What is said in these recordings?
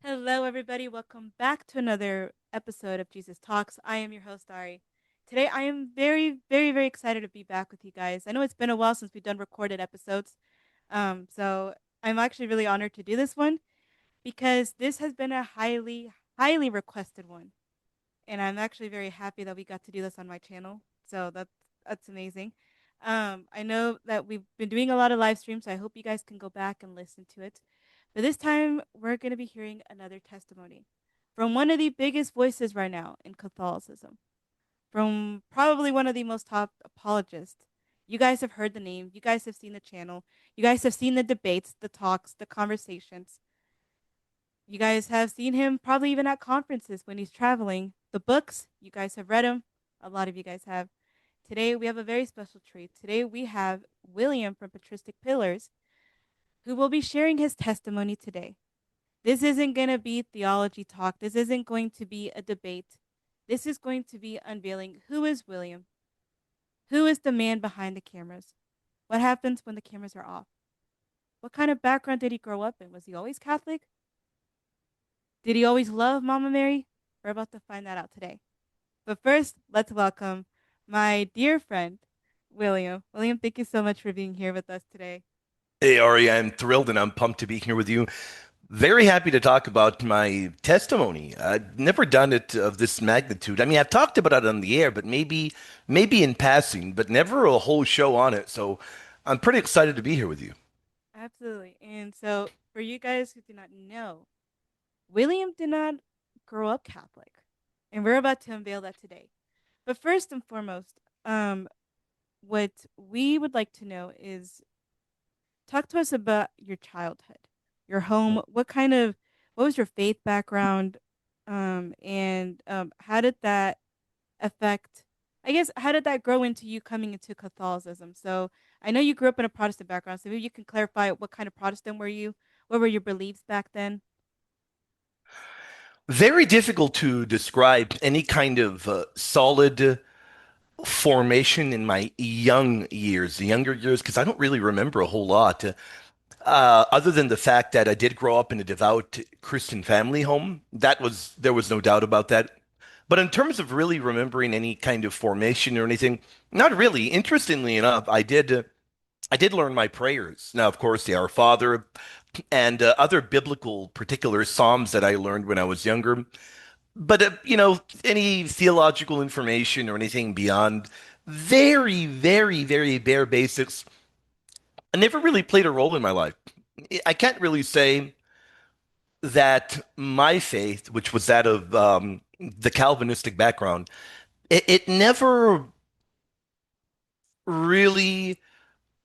Hello, everybody. Welcome back to another episode of Jesus Talks. I am your host, Ari. Today, I am very, very, very excited to be back with you guys. I know it's been a while since we've done recorded episodes. So I'm actually really honored to do this one because this has been a highly, highly requested one. And I'm actually very happy that we got to do this on my channel. So that's amazing. I know that we've been doing a lot of live streams, so I hope you guys can go back and listen to it. But this time, we're going to be hearing another testimony from one of the biggest voices right now in Catholicism, from probably one of the most top apologists. You guys have heard the name, you guys have seen the channel, you guys have seen the debates, the talks, the conversations. You guys have seen him probably even at conferences when he's traveling. The books, you guys have read them. A lot of you guys have. Today, we have a very special treat. Today, we have William from Patristic Pillars, who will be sharing his testimony today. This isn't going to be theology talk. This isn't going to be a debate. This is going to be unveiling who is William? Who is the man behind the cameras? What happens when the cameras are off? What kind of background did he grow up in? Was he always Catholic? Did he always love Mama Mary? We're about to find that out today. But first, let's welcome my dear friend, William. William, thank you so much for being here with us today. Hey, Ari, I'm thrilled and I'm pumped to be here with you. Very happy to talk about my testimony. I've never done it of this magnitude. I mean, I've talked about it on the air, but maybe in passing, but never a whole show on it. So I'm pretty excited to be here with you. Absolutely. And so, for you guys who do not know, William did not grow up Catholic. And we're about to unveil that today. But first and foremost, what we would like to know is talk to us about your childhood, your home. What was your faith background? And how did that affect, I guess, how did that grow into you coming into Catholicism? So I know you grew up in a Protestant background, so maybe you can clarify what kind of Protestant were you? What were your beliefs back then? Very difficult to describe any kind of solid formation in my young years, the younger years, because I don't really remember a whole lot. Other than the fact that I did grow up in a devout Christian family home, there was no doubt about that. But in terms of really remembering any kind of formation or anything, not really. Interestingly enough, I did learn my prayers. Now, of course, the Our Father and other biblical particular psalms that I learned when I was younger. But any theological information or anything beyond very, very, very bare basics, I never really played a role in my life. I can't really say that my faith, which was that of the Calvinistic background, it never really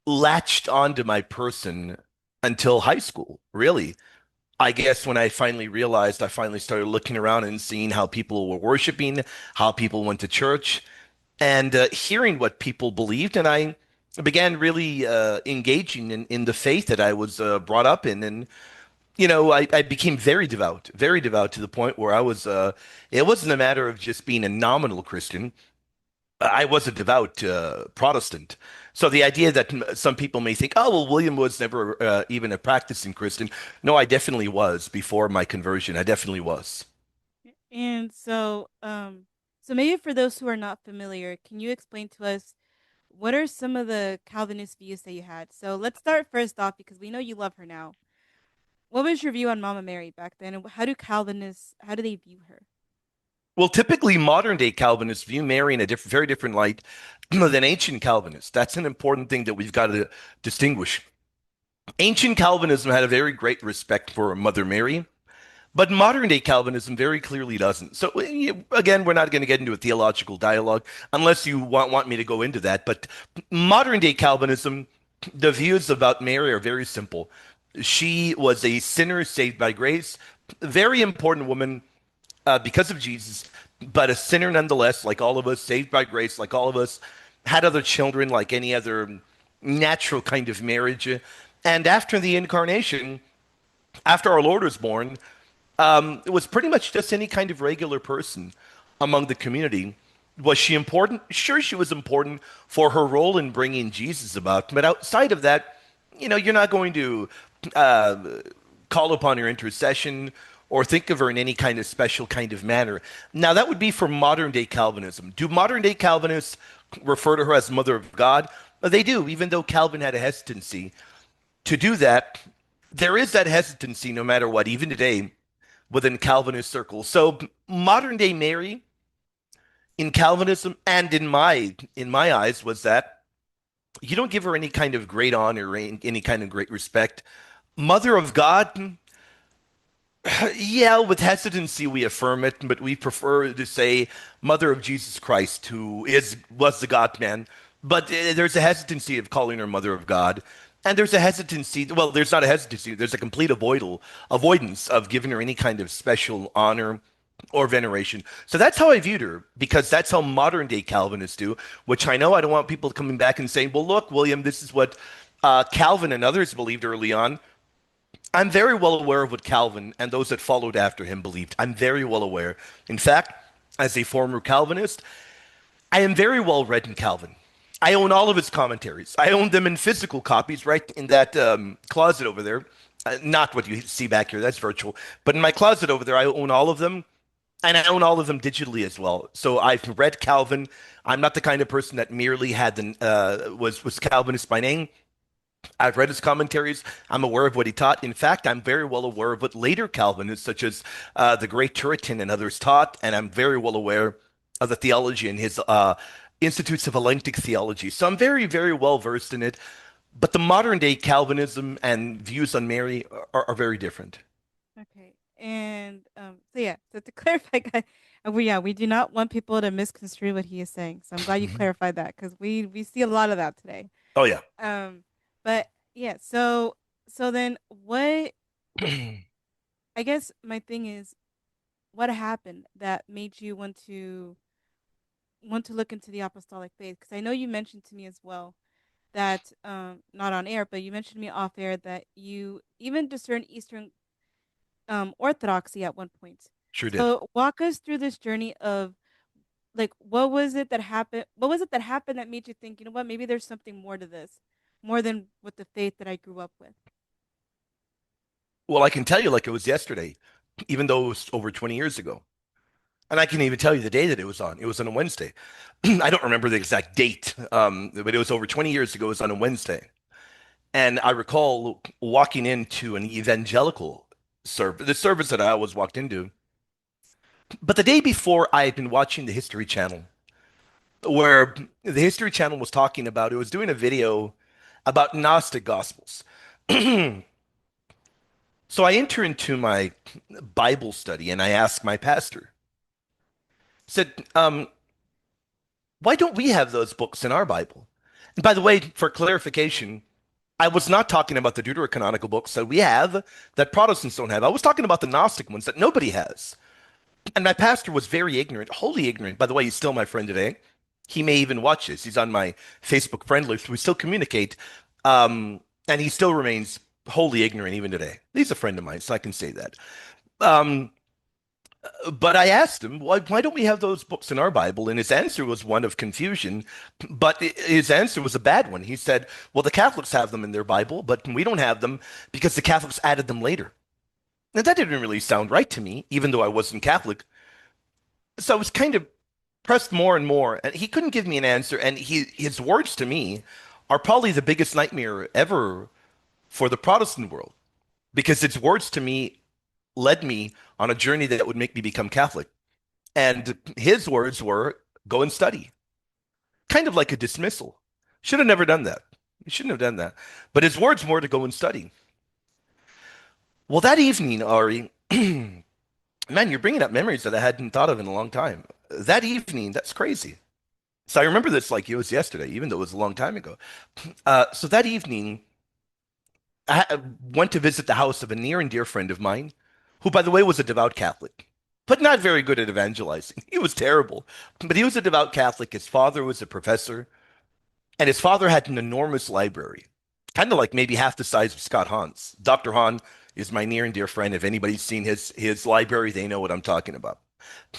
latched onto my person until high school, really. I guess when I finally realized, I finally started looking around and seeing how people were worshiping, how people went to church, and hearing what people believed. And I began really engaging in the faith that I was brought up in. And I became very devout to the point where it wasn't a matter of just being a nominal Christian. I was a devout Protestant. So the idea that some people may think, oh, well, William was never even a practicing Christian. No, I definitely was before my conversion. I definitely was. And so maybe for those who are not familiar, can you explain to us what are some of the Calvinist views that you had? So let's start first off because we know you love her now. What was your view on Mama Mary back then, and how do they view her? Well, typically modern day Calvinists view Mary in a very different light than ancient Calvinists. That's an important thing that we've got to distinguish. Ancient Calvinism had a very great respect for Mother Mary. But modern day Calvinism very clearly doesn't. So again, we're not going to get into a theological dialogue unless you want me to go into that. But modern day Calvinism, the views about Mary are very simple. She was a sinner saved by grace, very important woman because of Jesus, but a sinner nonetheless, like all of us, saved by grace, like all of us, had other children, like any other natural kind of marriage. And after the incarnation, after our Lord was born, it was pretty much just any kind of regular person among the community. Was she important? Sure, she was important for her role in bringing Jesus about. But outside of that, you're not going to uh, call upon her intercession or think of her in any kind of special kind of manner. Now, that would be for modern day Calvinism. Do modern day Calvinists refer to her as Mother of God? They do, even though Calvin had a hesitancy to do that. There is that hesitancy no matter what, even today within Calvinist circles. So modern day Mary in Calvinism and in my eyes was that you don't give her any kind of great honor or any kind of great respect. Mother of God, yeah, with hesitancy we affirm it, but we prefer to say Mother of Jesus Christ, who is was the God man. But there's a hesitancy of calling her Mother of God, and there's a hesitancy. Well, there's not a hesitancy. There's a complete avoidance of giving her any kind of special honor or veneration. So that's how I viewed her, because that's how modern day Calvinists do. Which I know I don't want people coming back and saying, "Well, look, William, this is what Calvin and others believed early on." I'm very well aware of what Calvin and those that followed after him believed. I'm very well aware. In fact, as a former Calvinist, I am very well read in Calvin. I own all of his commentaries. I own them in physical copies right in that closet over there. Not what you see back here, that's virtual. But in my closet over there, I own all of them. And I own all of them digitally as well. So I've read Calvin. I'm not the kind of person that merely had was Calvinist by name. I've read his commentaries. I'm aware of what he taught. In fact, I'm very well aware of what later Calvinists, such as the great Turretin and others, taught, and I'm very well aware of the theology and his Institutes of Hellenic Theology. So I'm very, very well versed in it. But the modern day Calvinism and views on Mary are very different. Okay. And so yeah, so to clarify, guys, we do not want people to misconstrue what he is saying. So I'm glad you Mhm. clarified that because we see a lot of that today. Oh yeah. Um, but yeah, so then what? I guess my thing is, what happened that made you want to look into the apostolic faith? Because I know you mentioned to me as well that not on air, but you mentioned to me off air that you even discern Eastern orthodoxy at one point. Sure did. So walk us through this journey of like what was it that happened? What was it that happened that made you think, you know what, maybe there's something more to this, more than with the faith that I grew up with. Well, I can tell you like it was yesterday, even though it was over 20 years ago. And I can even tell you the day that it was on. It was on a Wednesday. I don't remember the exact date, but it was over 20 years ago. It was on a Wednesday. And I recall walking into an evangelical service, the service that I always walked into. But the day before, I had been watching the History Channel, where the History Channel was talking about, it was doing a video about Gnostic Gospels. So I enter into my Bible study and I ask my pastor, said, why don't we have those books in our Bible? And by the way, for clarification, I was not talking about the deuterocanonical books that we have that Protestants don't have. I was talking about the Gnostic ones that nobody has. And my pastor was very ignorant, wholly ignorant. By the way, he's still my friend today. He may even watch this. He's on my Facebook friend list. We still communicate. And he still remains wholly ignorant even today. He's a friend of mine, so I can say that. Um, but I asked him, why don't we have those books in our Bible? And his answer was one of confusion, but his answer was a bad one. He said, well, the Catholics have them in their Bible, but we don't have them because the Catholics added them later. Now, that didn't really sound right to me, even though I wasn't Catholic. So I was kind of pressed more and more, and he couldn't give me an answer. And his words to me are probably the biggest nightmare ever for the Protestant world, because his words to me led me on a journey that would make me become Catholic. And his words were, go and study. Kind of like a dismissal. Should have never done that. He shouldn't have done that. But his words were to go and study. Well, that evening, Ari, man, you're bringing up memories that I hadn't thought of in a long time. That evening, that's crazy. So I remember this like it was yesterday, even though it was a long time ago. So that evening, I went to visit the house of a near and dear friend of mine, who, by the way, was a devout Catholic, but not very good at evangelizing. He was terrible, but he was a devout Catholic. His father was a professor, and his father had an enormous library, kind of like maybe half the size of Scott Hahn's. Dr. Hahn is my near and dear friend. If anybody's seen his library, they know what I'm talking about.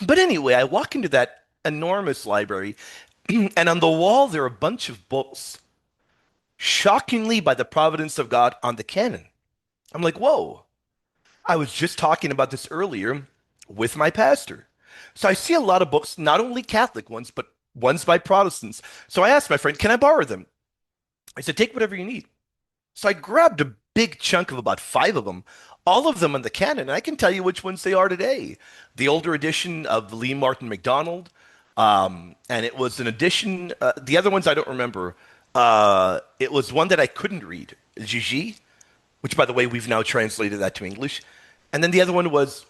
But anyway, I walk into that enormous library, and on the wall there are a bunch of books, shockingly by the providence of God, on the canon. I'm like, whoa. I was just talking about this earlier with my pastor. So I see a lot of books, not only Catholic ones, but ones by Protestants. So I asked my friend, can I borrow them? I said, take whatever you need. So I grabbed a big chunk of about five of them, all of them in the canon. And I can tell you which ones they are today. The older edition of Lee Martin MacDonald, and it was an edition. The other ones I don't remember. It was one that I couldn't read, Gigi, which, by the way, we've now translated that to English. And then the other one was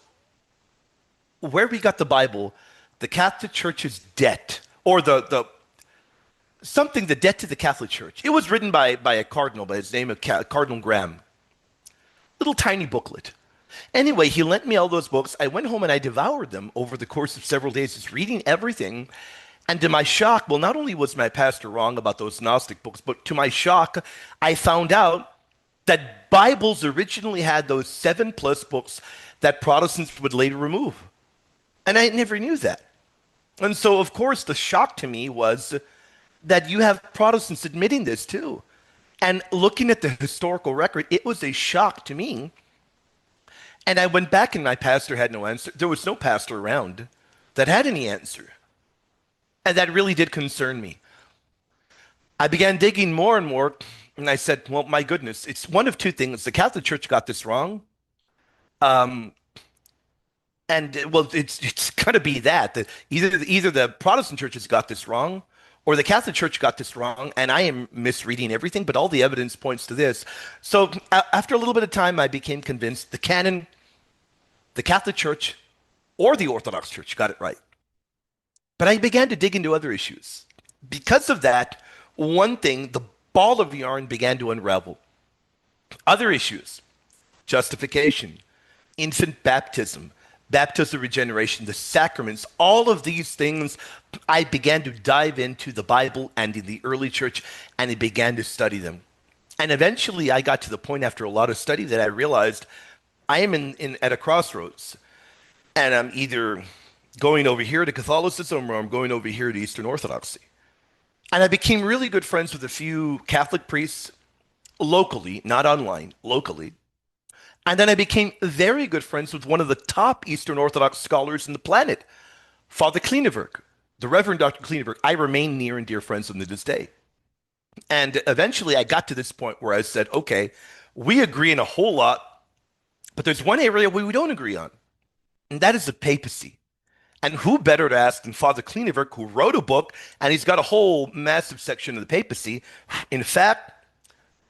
where we got the Bible, the Catholic Church's debt, or the something, the debt to the Catholic Church. It was written by a cardinal by his name of Cardinal Graham. Little tiny booklet. Anyway, he lent me all those books. I went home and I devoured them over the course of several days, just reading everything. And to my shock, well, not only was my pastor wrong about those Gnostic books, but to my shock, I found out that Bibles originally had those seven plus books that Protestants would later remove. And I never knew that. And so, of course, the shock to me was that you have Protestants admitting this too. And looking at the historical record, it was a shock to me. And I went back and my pastor had no answer. There was no pastor around that had any answer. And that really did concern me. I began digging more and more, and I said, well, my goodness, it's one of two things. The Catholic Church got this wrong. Um, well, it's going to be that. Either the Protestant churches got this wrong, or the Catholic Church got this wrong, and I am misreading everything, but all the evidence points to this. So after a little bit of time, I became convinced the canon, the Catholic Church, or the Orthodox Church got it right. But I began to dig into other issues. Because of that, one thing, the ball of yarn began to unravel. Other issues, justification, infant baptism, baptism regeneration, the sacraments, all of these things, I began to dive into the Bible and in the early church, and I began to study them. And eventually I got to the point after a lot of study that I realized I am at a crossroads, and I'm either going over here to Catholicism or I'm going over here to Eastern Orthodoxy. And I became really good friends with a few Catholic priests locally, not online, locally. And then I became very good friends with one of the top Eastern Orthodox scholars in the planet, Father Kleineberg, the Reverend Dr. Kleineberg. I remain near and dear friends with him to this day. And eventually I got to this point where I said, okay, we agree in a whole lot, but there's one area we don't agree on, and that is the papacy. And who better to ask than Father Kleineberg, who wrote a book, and he's got a whole massive section of the papacy. In fact,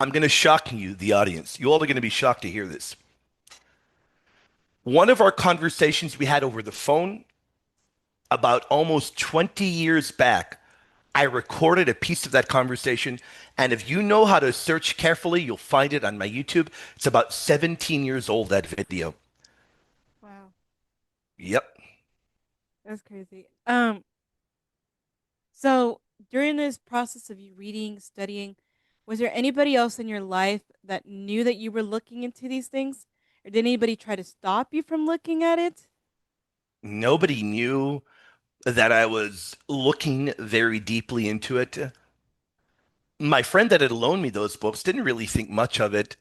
I'm going to shock you, the audience. You all are going to be shocked to hear this. One of our conversations we had over the phone about almost 20 years back, I recorded a piece of that conversation. And if you know how to search carefully, you'll find it on my YouTube. It's about 17 years old, that video. Wow, Yep. that's crazy. So during this process of you reading, studying, was there anybody else in your life that knew that you were looking into these things? Or did anybody try to stop you from looking at it? Nobody knew that I was looking very deeply into it. My friend that had loaned me those books didn't really think much of it.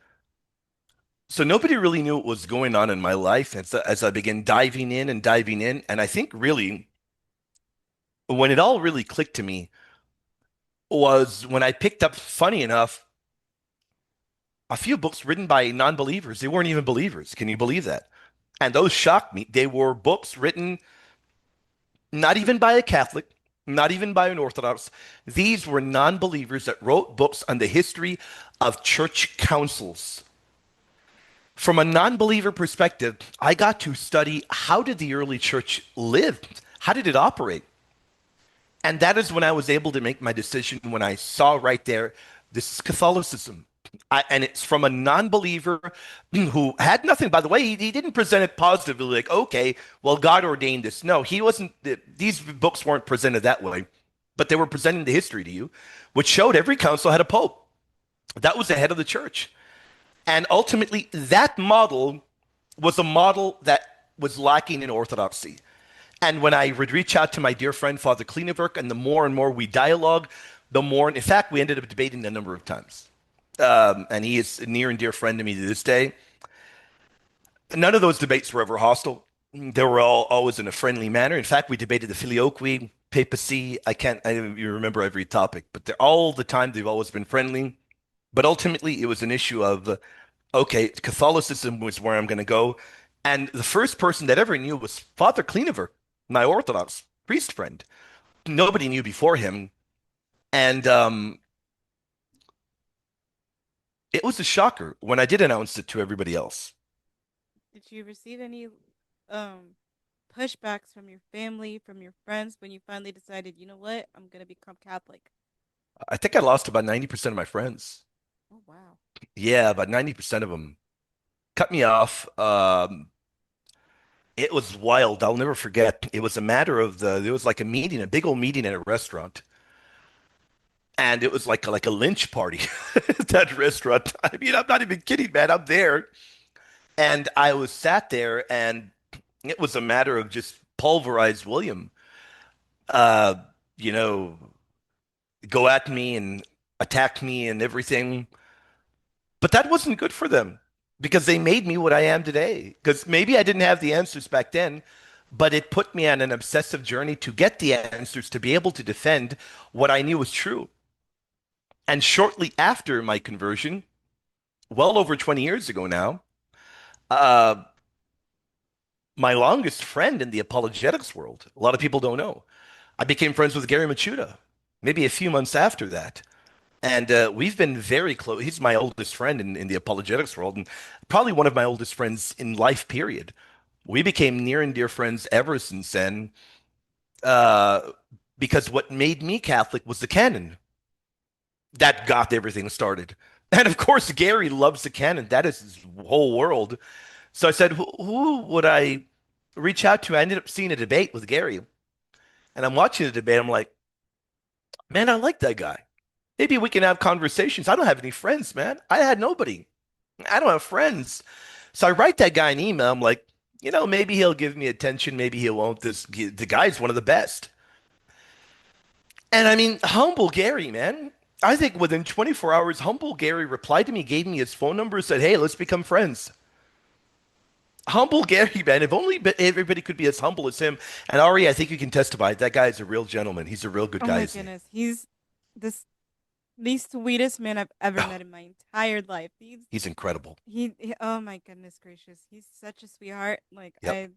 So nobody really knew what was going on in my life as I began diving in and diving in. And I think really when it all really clicked to me was when I picked up, funny enough, a few books written by non-believers. They weren't even believers. Can you believe that? And those shocked me. They were books written not even by a Catholic, not even by an Orthodox. These were non-believers that wrote books on the history of church councils. From a non-believer perspective, I got to study how did the early church live? How did it operate? And that is when I was able to make my decision when I saw right there, this is Catholicism. And it's from a non-believer who had nothing. By the way, he didn't present it positively, like, okay, well, God ordained this. No, he wasn't. These books weren't presented that way, but they were presenting the history to you, which showed every council had a pope. That was the head of the church. And ultimately, that model was a model that was lacking in orthodoxy. And when I would reach out to my dear friend, Father Kleineberg, and the more and more we dialogue, the more, in fact, we ended up debating a number of times. And he is a near and dear friend to me to this day. None of those debates were ever hostile. They were all always in a friendly manner. In fact, we debated the filioque, papacy. I don't even remember every topic, but they're all the time they've always been friendly. But ultimately, it was an issue of, okay, Catholicism was where I'm going to go. And the first person that ever knew was Father Cleanover, my Orthodox priest friend. Nobody knew before him. And it was a shocker when I did announce it to everybody else. Did you receive any um pushbacks from your family, from your friends when you finally decided, you know what, I'm gonna become Catholic? I think I lost about 90% of my friends. Oh wow. Yeah, about 90% of them cut me off. It was wild. I'll never forget. It was a matter of there was like a meeting, a big old meeting at a restaurant. And it was like a lynch party at that restaurant. I mean, I'm not even kidding, man. I'm there. And I was sat there and it was a matter of just pulverized William. Uh, you know, go at me and attack me and everything. But that wasn't good for them because they made me what I am today. Because maybe I didn't have the answers back then, but it put me on an obsessive journey to get the answers to be able to defend what I knew was true. And shortly after my conversion, well over 20 years ago now, uh, my longest friend in the apologetics world, a lot of people don't know, I became friends with Gary Machuda maybe a few months after that. And we've been very close. He's my oldest friend in the apologetics world, and probably one of my oldest friends in life, period. We became near and dear friends ever since then, uh, because what made me Catholic was the canon that got everything started. And of course, Gary loves the canon. That is his whole world. So I said, who would I reach out to? I ended up seeing a debate with Gary, and I'm watching the debate. I'm like, man, I like that guy. Maybe we can have conversations. I don't have any friends, man. I had nobody. I don't have friends. So I write that guy an email. I'm like, maybe he'll give me attention. Maybe he won't. The guy's one of the best. And I mean, humble Gary, man. I think within 24 hours, humble Gary replied to me, gave me his phone number, said, "Hey, let's become friends." Humble Gary, man. If only everybody could be as humble as him. And Ari, I think you can testify. That guy is a real gentleman. He's a real good Oh guy, my isn't he? goodness. He's this the sweetest man I've ever met in my entire life. He's incredible. Oh my goodness gracious. He's such a sweetheart. Like Yep.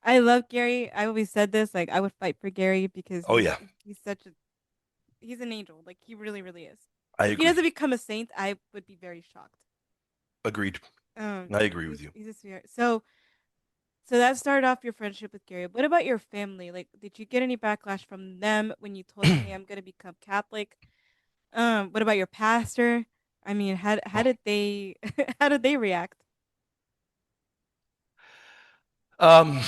I love Gary. I always said this, like I would fight for Gary because Oh yeah, he's such a he's an angel. Like he really, really is. I If he agree. doesn't become a saint, I would be very shocked. Agreed. I agree with you. He's a sweetheart. So that started off your friendship with Gary. What about your family? Like, did you get any backlash from them when you told them, "Hey, I'm gonna become Catholic"? What about your pastor? I mean, how Oh. did they how did they react? Um,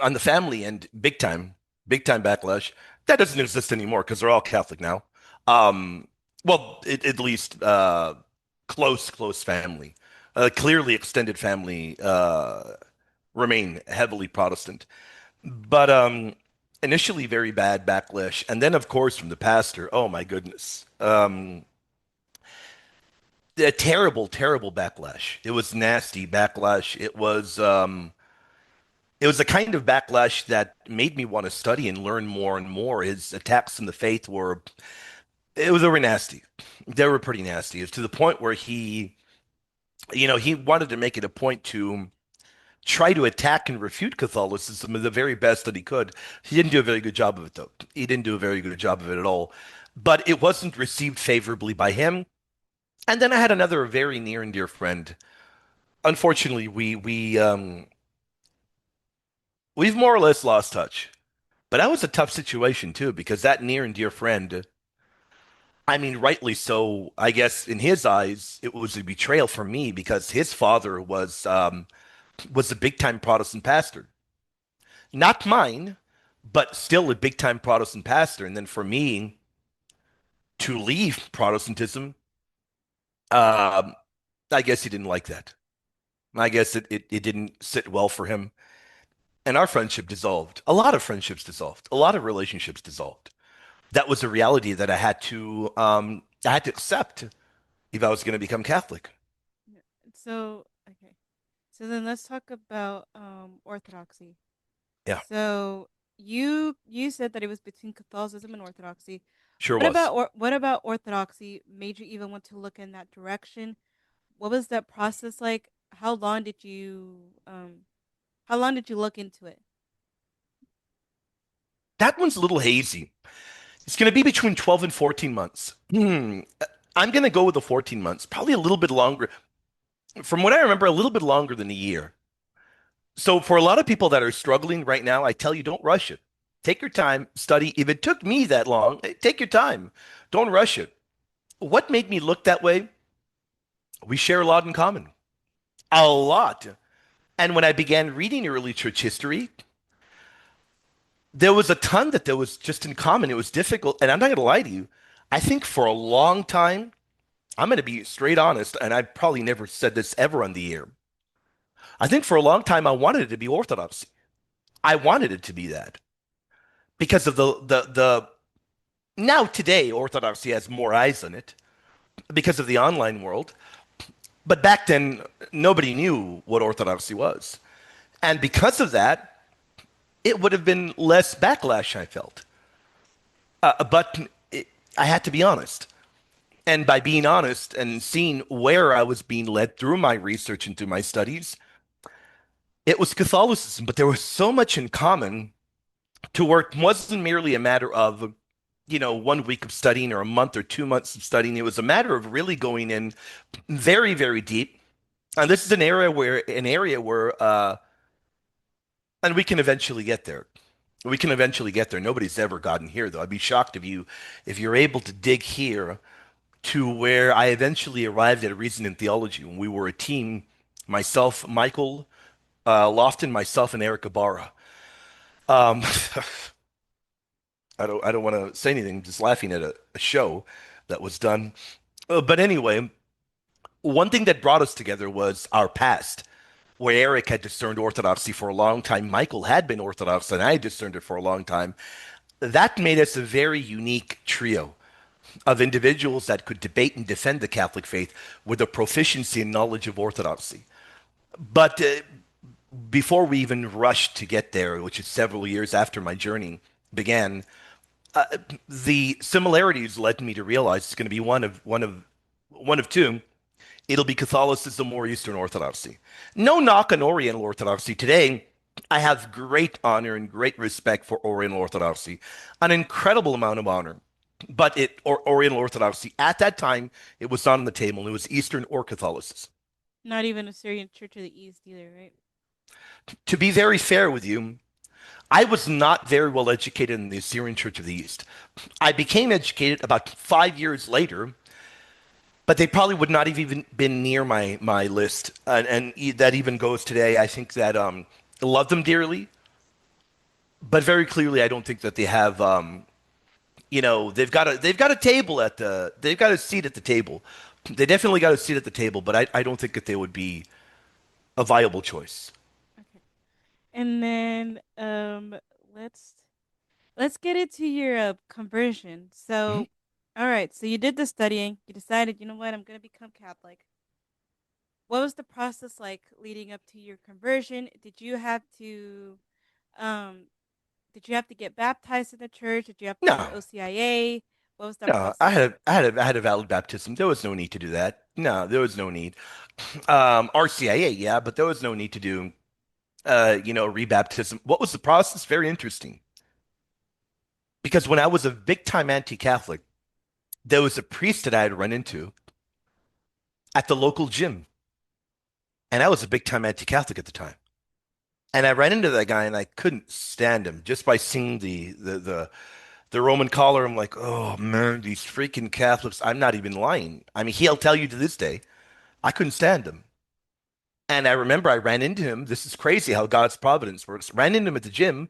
on the family end, big time backlash. That doesn't exist anymore because they're all Catholic now. Um, well, at least close family, clearly extended family remain heavily Protestant, but initially very bad backlash, and then of course from the pastor. Oh my goodness, a terrible backlash. It was nasty backlash. It was a kind of backlash that made me want to study and learn more and more. His attacks on the faith they were nasty. They were pretty nasty. It's to the point where he wanted to make it a point to try to attack and refute Catholicism the very best that he could. He didn't do a very good job of it, though. He didn't do a very good job of it at all. But it wasn't received favorably by him. And then I had another very near and dear friend. Unfortunately, we've more or less lost touch. But that was a tough situation too, because that near and dear friend, I mean, rightly so, I guess in his eyes, it was a betrayal for me because his father was a big time Protestant pastor. Not mine, but still a big time Protestant pastor. And then for me to leave Protestantism, um, I guess he didn't like that. I guess it didn't sit well for him. And our friendship dissolved. A lot of friendships dissolved. A lot of relationships dissolved. That was a reality that I had to accept if I was going to become Catholic. So okay. So then let's talk about orthodoxy. Yeah, So you said that it was between Catholicism and Orthodoxy. sure was. What about Orthodoxy made you even want to look in that direction? What was that process like? How long did you look into it? That one's a little hazy. It's going to be between 12 and 14 months. I'm going to go with the 14 months, probably a little bit longer. From what I remember, a little bit longer than a year. So for a lot of people that are struggling right now, I tell you, don't rush it. Take your time, study. If it took me that long, take your time. Don't rush it. What made me look that way? We share a lot in common. A lot. And when I began reading early church history, there was a ton that there was just in common. It was difficult. And I'm not going to lie to you. I think for a long time, I'm going to be straight honest, and I've probably never said this ever on the air. I think for a long time, I wanted it to be orthodoxy. I wanted it to be that because of the now today, orthodoxy has more eyes on it because of the online world. But back then, nobody knew what orthodoxy was. And because of that, it would have been less backlash, I felt. But I had to be honest. And by being honest and seeing where I was being led through my research and through my studies, it was Catholicism. But there was so much in common to where it wasn't merely a matter of, 1 week of studying or a month or 2 months of studying. It was a matter of really going in very, very deep. And this is an area where, and we can eventually get there. We can eventually get there. Nobody's ever gotten here, though. I'd be shocked if you're able to dig here to where I eventually arrived at a reason in theology when we were a team, myself, Michael Lofton, myself, and Eric Ibarra. Um, I don't want to say anything, just laughing at a show that was done. But anyway, one thing that brought us together was our past, where Eric had discerned orthodoxy for a long time. Michael had been Orthodox, and I had discerned it for a long time. That made us a very unique trio of individuals that could debate and defend the Catholic faith with a proficiency and knowledge of orthodoxy. But before we even rushed to get there, which is several years after my journey began, uh, the similarities led me to realize it's going to be one of two. It'll be Catholicism or Eastern Orthodoxy. No knock on Oriental Orthodoxy today. I have great honor and great respect for Oriental Orthodoxy, an incredible amount of honor. But Oriental Orthodoxy at that time, it was not on the table. It was Eastern or Catholicism. Not even a Syrian Church of the East either, right? To be very fair with you, I was not very well educated in the Assyrian Church of the East. I became educated about 5 years later, but they probably would not have even been near my list, and that even goes today. I think that I love them dearly, but very clearly, I don't think that they have. They've got a table they've got a seat at the table. They definitely got a seat at the table, but I don't think that they would be a viable choice. Okay. And then let's let's get into your conversion. Mhm. So, all right, so you did the studying. You decided, you know what, I'm going to become Catholic. What was the process like leading up to your conversion? Um did you have to get baptized in the church? Did you have to go to No, OCIA? What was that no, I process had like? a valid baptism. There was no need to do that. No, there was no need. RCIA, yeah, but there was no need to do rebaptism. What was the process? Very interesting. Because when I was a big time anti-Catholic, there was a priest that I had run into at the local gym, and I was a big time anti-Catholic at the time. And I ran into that guy, and I couldn't stand him just by seeing the Roman collar. I'm like, oh man, these freaking Catholics. I'm not even lying. I mean, he'll tell you to this day, I couldn't stand him. And I remember I ran into him. This is crazy how God's providence works. Ran into him at the gym,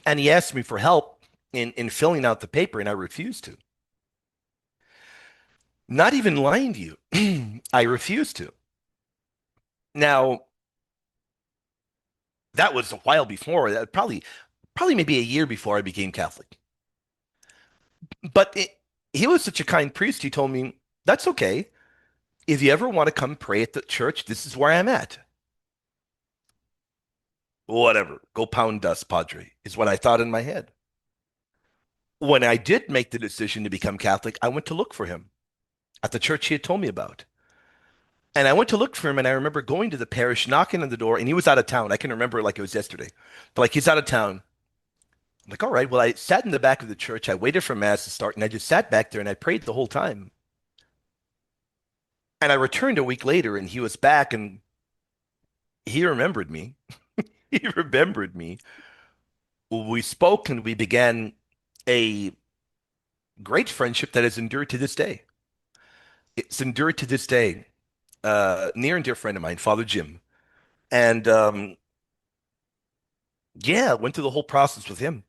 and he asked me for help in filling out the paper, and I refused to. Not even lying to you. I refused to. Now, that was a while before, probably maybe a year before I became Catholic. But he was such a kind priest. He told me, that's okay. If you ever want to come pray at the church, this is where I'm at. Whatever, go pound dust, Padre, is what I thought in my head. When I did make the decision to become Catholic, I went to look for him at the church he had told me about. And I went to look for him, and I remember going to the parish, knocking on the door, and he was out of town. I can remember it like it was yesterday. But like he's out of town. I'm like, all right, well, I sat in the back of the church. I waited for mass to start, and I just sat back there and I prayed the whole time. And I returned a week later, and he was back, and he remembered me. He remembered me. We spoke, and we began a great friendship that has endured to this day. It's endured to this day. Near and dear friend of mine, Father Jim. And yeah, went through the whole process with him.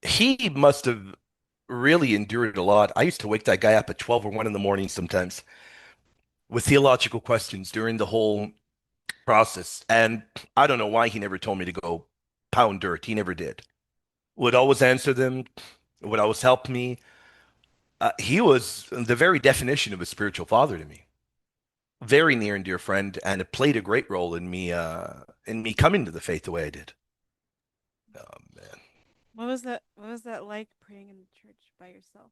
He must have really endured a lot. I used to wake that guy up at 12 or 1 in the morning sometimes with theological questions during the whole process. And I don't know why he never told me to go pound dirt. He never did. Would always answer them, would always help me. He was the very definition of a spiritual father to me. Very near and dear friend, and it played a great role in me coming to the faith the way I did. Oh man. What was that? What was that like praying in the church by yourself?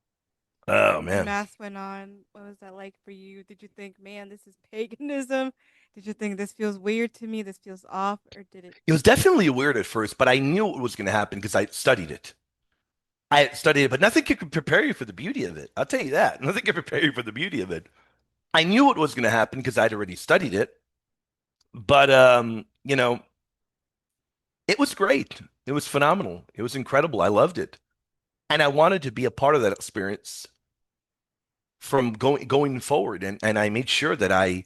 Oh When man. mass went on, what was that like for you? Did you think, man, this is paganism? Did you think this feels weird to me? This feels off, or did it? It was definitely weird at first, but I knew it was going to happen because I studied it. I had studied it, but nothing could prepare you for the beauty of it. I'll tell you that. Nothing could prepare you for the beauty of it. I knew it was going to happen because I'd already studied it, but it was great. It was phenomenal. It was incredible. I loved it. And I wanted to be a part of that experience from going forward. And I made sure that I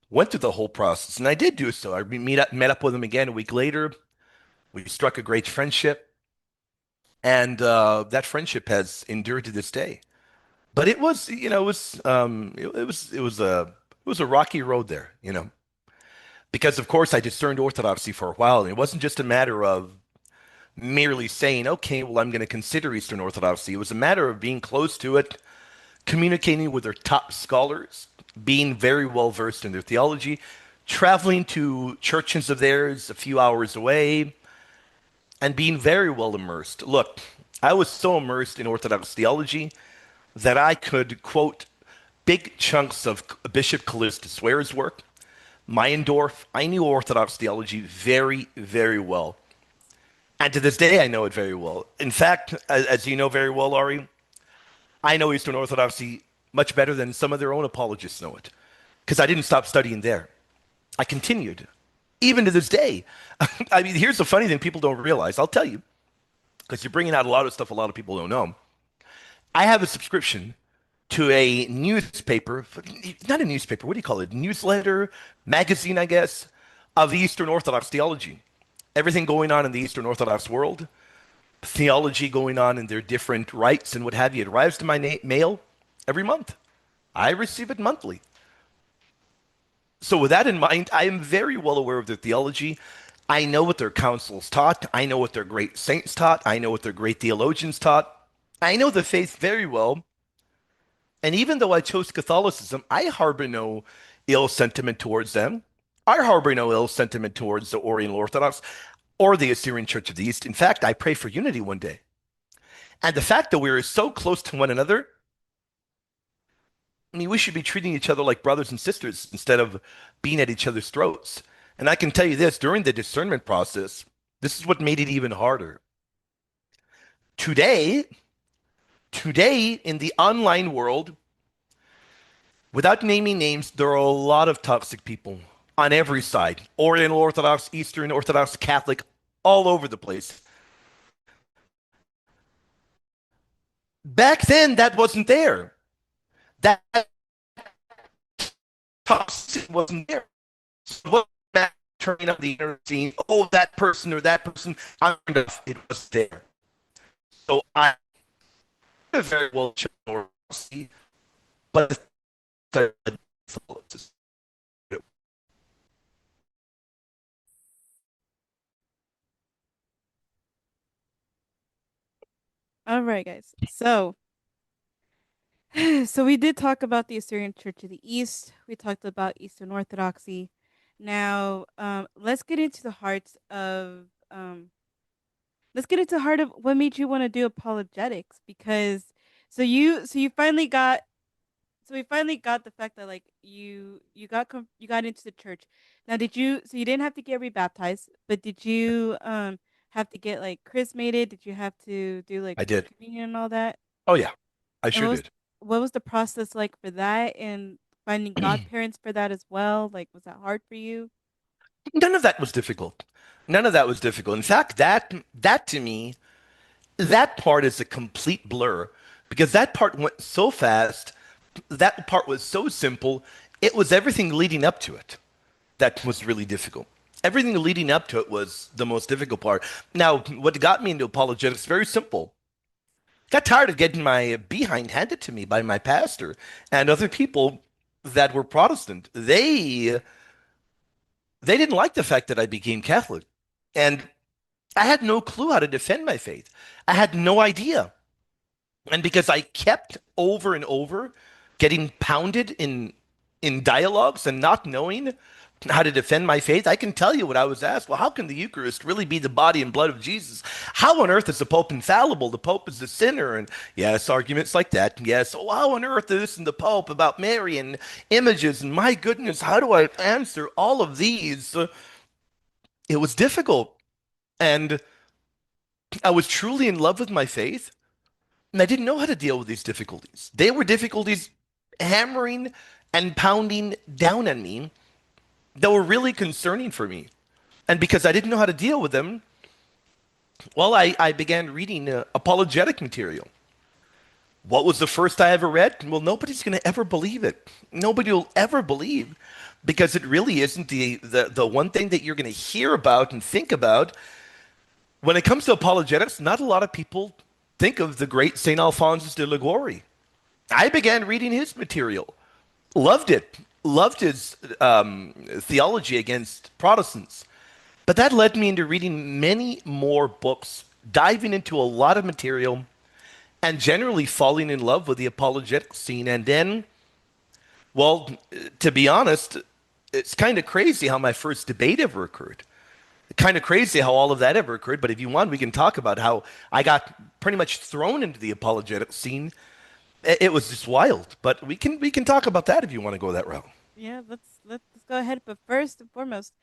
went through the whole process. And I did do so. I met up with him again a week later. We struck a great friendship. And that friendship has endured to this day. But it was, it was a rocky road there, because of course I discerned orthodoxy for a while, and it wasn't just a matter of merely saying, okay, well, I'm going to consider Eastern Orthodoxy. It was a matter of being close to it, communicating with their top scholars, being very well versed in their theology, traveling to churches of theirs a few hours away, and being very well immersed. Look, I was so immersed in Orthodox theology that I could quote big chunks of Bishop Callistus Ware's work, Meyendorff. I knew Orthodox theology very, very well. And to this day, I know it very well. In fact, as you know very well, Ari, I know Eastern Orthodoxy much better than some of their own apologists know it because I didn't stop studying there. I continued, even to this day. I mean, here's the funny thing people don't realize. I'll tell you, because you're bringing out a lot of stuff a lot of people don't know. I have a subscription to a newspaper, not a newspaper, what do you call it? Newsletter, magazine, I guess, of Eastern Orthodox theology. Everything going on in the Eastern Orthodox world, theology going on in their different rites and what have you. It arrives to my mail every month. I receive it monthly. So, with that in mind, I am very well aware of their theology. I know what their councils taught. I know what their great saints taught. I know what their great theologians taught. I know the faith very well. And even though I chose Catholicism, I harbor no ill sentiment towards them. I harbor no ill sentiment towards the Oriental Orthodox or the Assyrian Church of the East. In fact, I pray for unity one day. And the fact that we're so close to one another, I mean, we should be treating each other like brothers and sisters instead of being at each other's throats. And I can tell you this, during the discernment process, this is what made it even harder. Today, today in the online world, without naming names, there are a lot of toxic people on every side. Oriental Orthodox, Eastern Orthodox, Catholic, all over the place. Back then, that wasn't there. That toxicity wasn't there. So what turning up the internet scene, oh, that person or that person, it was there. So I very well see, but All right, guys. So, so we did talk about the Assyrian Church of the East. We talked about Eastern Orthodoxy. Now, um, let's get into the heart of what made you want to do apologetics because so you finally got so we finally got the fact that like you got into the church. Now you didn't have to get rebaptized, but did you have to get like chrismated? Did you have to do like I first did. communion and all that? Oh yeah, I And sure did. what was the process like for that and finding godparents for that as well? Like was that hard for you? None of that was difficult. None of that was difficult. In fact, that to me, that part is a complete blur because that part went so fast. That part was so simple. It was everything leading up to it that was really difficult. Everything leading up to it was the most difficult part. Now, what got me into apologetics, very simple. Got tired of getting my behind handed to me by my pastor and other people that were Protestant. They didn't like the fact that I became Catholic. And I had no clue how to defend my faith. I had no idea. And because I kept over and over getting pounded in dialogues and not knowing how to defend my faith, I can tell you what I was asked. Well, how can the Eucharist really be the body and blood of Jesus? How on earth is the Pope infallible? The Pope is the sinner. And yes, arguments like that. Yes, oh, how on earth is this and the Pope about Mary and images? And my goodness, how do I answer all of these? It was difficult. And I was truly in love with my faith. And I didn't know how to deal with these difficulties. They were difficulties hammering and pounding down on me that were really concerning for me. And because I didn't know how to deal with them, well, I began reading apologetic material. What was the first I ever read? Well, nobody's going to ever believe it. Nobody will ever believe because it really isn't the one thing that you're going to hear about and think about. When it comes to apologetics, not a lot of people think of the great St. Alphonsus de Liguori. I began reading his material, loved it, loved his theology against Protestants. But that led me into reading many more books, diving into a lot of material, and generally falling in love with the apologetic scene. And then, well, to be honest, it's kind of crazy how my first debate ever occurred. Kind of crazy how all of that ever occurred. But if you want, we can talk about how I got pretty much thrown into the apologetic scene. It was just wild. But we can talk about that if you want to go that route. Yeah, let's go ahead. But first and foremost,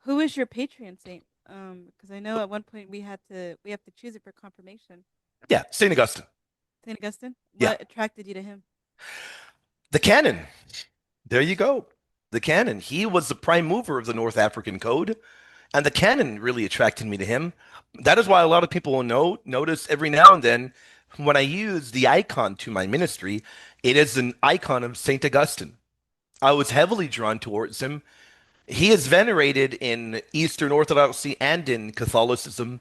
who is your patron saint? Because I know at one point we have to choose it for confirmation. Yeah, St. Augustine. Saint Augustine. Yeah. What attracted you to him? The canon. There you go. The canon. He was the prime mover of the North African Code, and the canon really attracted me to him. That is why a lot of people will notice every now and then when I use the icon to my ministry, it is an icon of St. Augustine. I was heavily drawn towards him. He is venerated in Eastern Orthodoxy and in Catholicism,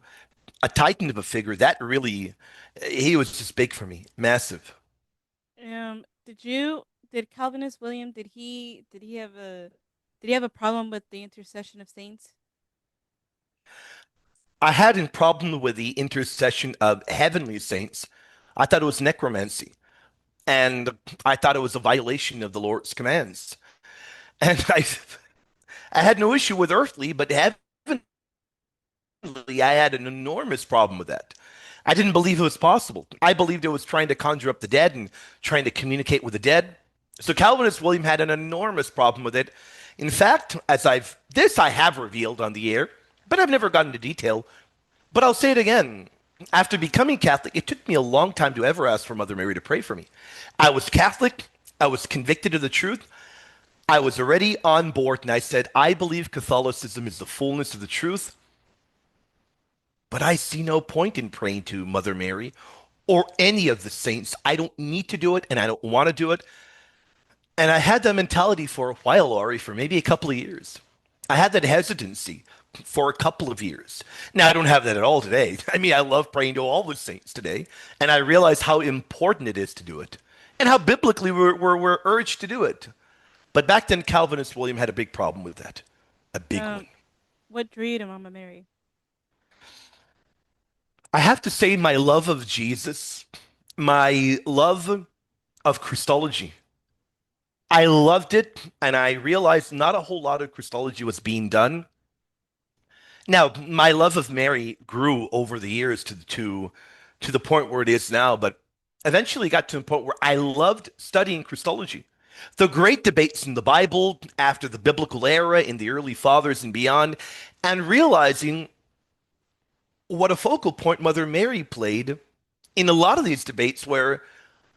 a titan of a figure. That really, he was just big for me, massive. Did Calvinist William did he have a problem with the intercession of saints? I had a problem with the intercession of heavenly saints. I thought it was necromancy, and I thought it was a violation of the Lord's commands. And I had no issue with earthly, but heavenly, I had an enormous problem with that. I didn't believe it was possible. I believed it was trying to conjure up the dead and trying to communicate with the dead. So Calvinist William had an enormous problem with it. In fact, I have revealed on the air, but I've never gotten into detail. But I'll say it again. After becoming Catholic, it took me a long time to ever ask for Mother Mary to pray for me. I was Catholic. I was convicted of the truth. I was already on board, and I said, I believe Catholicism is the fullness of the truth, but I see no point in praying to Mother Mary or any of the saints. I don't need to do it, and I don't want to do it. And I had that mentality for a while, Laurie, for maybe a couple of years. I had that hesitancy for a couple of years. Now, I don't have that at all today. I mean, I love praying to all the saints today, and I realize how important it is to do it and how biblically we're urged to do it. But back then, Calvinist William had a big problem with that, a big one. Um, what drew you to Mama Mary? I have to say, my love of Jesus, my love of Christology, I loved it, and I realized not a whole lot of Christology was being done. Now, my love of Mary grew over the years to the point where it is now, but eventually got to a point where I loved studying Christology. The great debates in the Bible after the biblical era, in the early fathers and beyond, and realizing what a focal point Mother Mary played in a lot of these debates where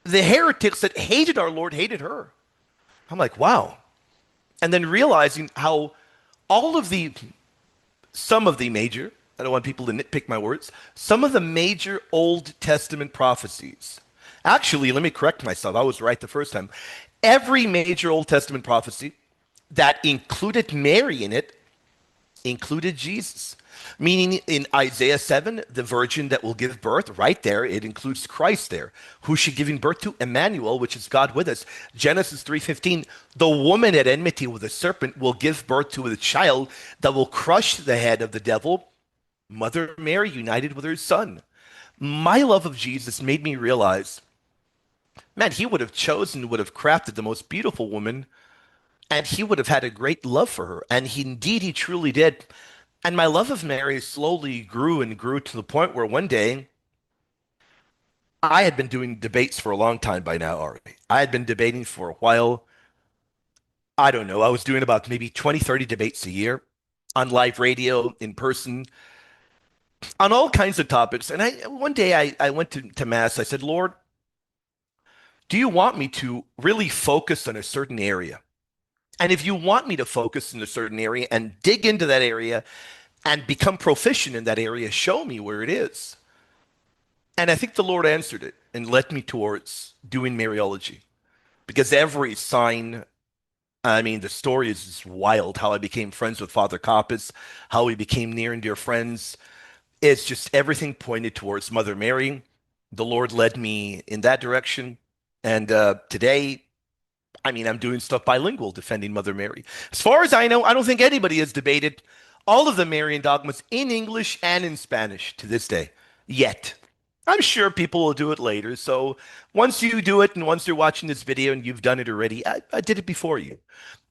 the heretics that hated our Lord hated her. I'm like, wow. And then realizing how all of the some of the major, I don't want people to nitpick my words, some of the major Old Testament prophecies. Actually, let me correct myself. I was right the first time. Every major Old Testament prophecy that included Mary in it included Jesus. Meaning in Isaiah 7, the virgin that will give birth, right there, it includes Christ there. Who's she giving birth to? Emmanuel, which is God with us. Genesis 3:15, the woman at enmity with the serpent will give birth to a child that will crush the head of the devil. Mother Mary united with her son. My love of Jesus made me realize, man, he would have chosen, would have crafted the most beautiful woman, and he would have had a great love for her. And he truly did. And my love of Mary slowly grew and grew to the point where one day I had been doing debates for a long time by now, Ari. I had been debating for a while. I don't know. I was doing about maybe 20, 30 debates a year on live radio, in person, on all kinds of topics. And one day I went to Mass. I said, Lord, do you want me to really focus on a certain area? And if you want me to focus in a certain area and dig into that area and become proficient in that area, show me where it is. And I think the Lord answered it and led me towards doing Mariology. Because every sign, I mean, the story is just wild how I became friends with Father Kappas, how we became near and dear friends. It's just everything pointed towards Mother Mary. The Lord led me in that direction. And today, I mean, I'm doing stuff bilingual defending Mother Mary. As far as I know, I don't think anybody has debated all of the Marian dogmas in English and in Spanish to this day yet. I'm sure people will do it later. So once you do it and once you're watching this video and you've done it already, I did it before you.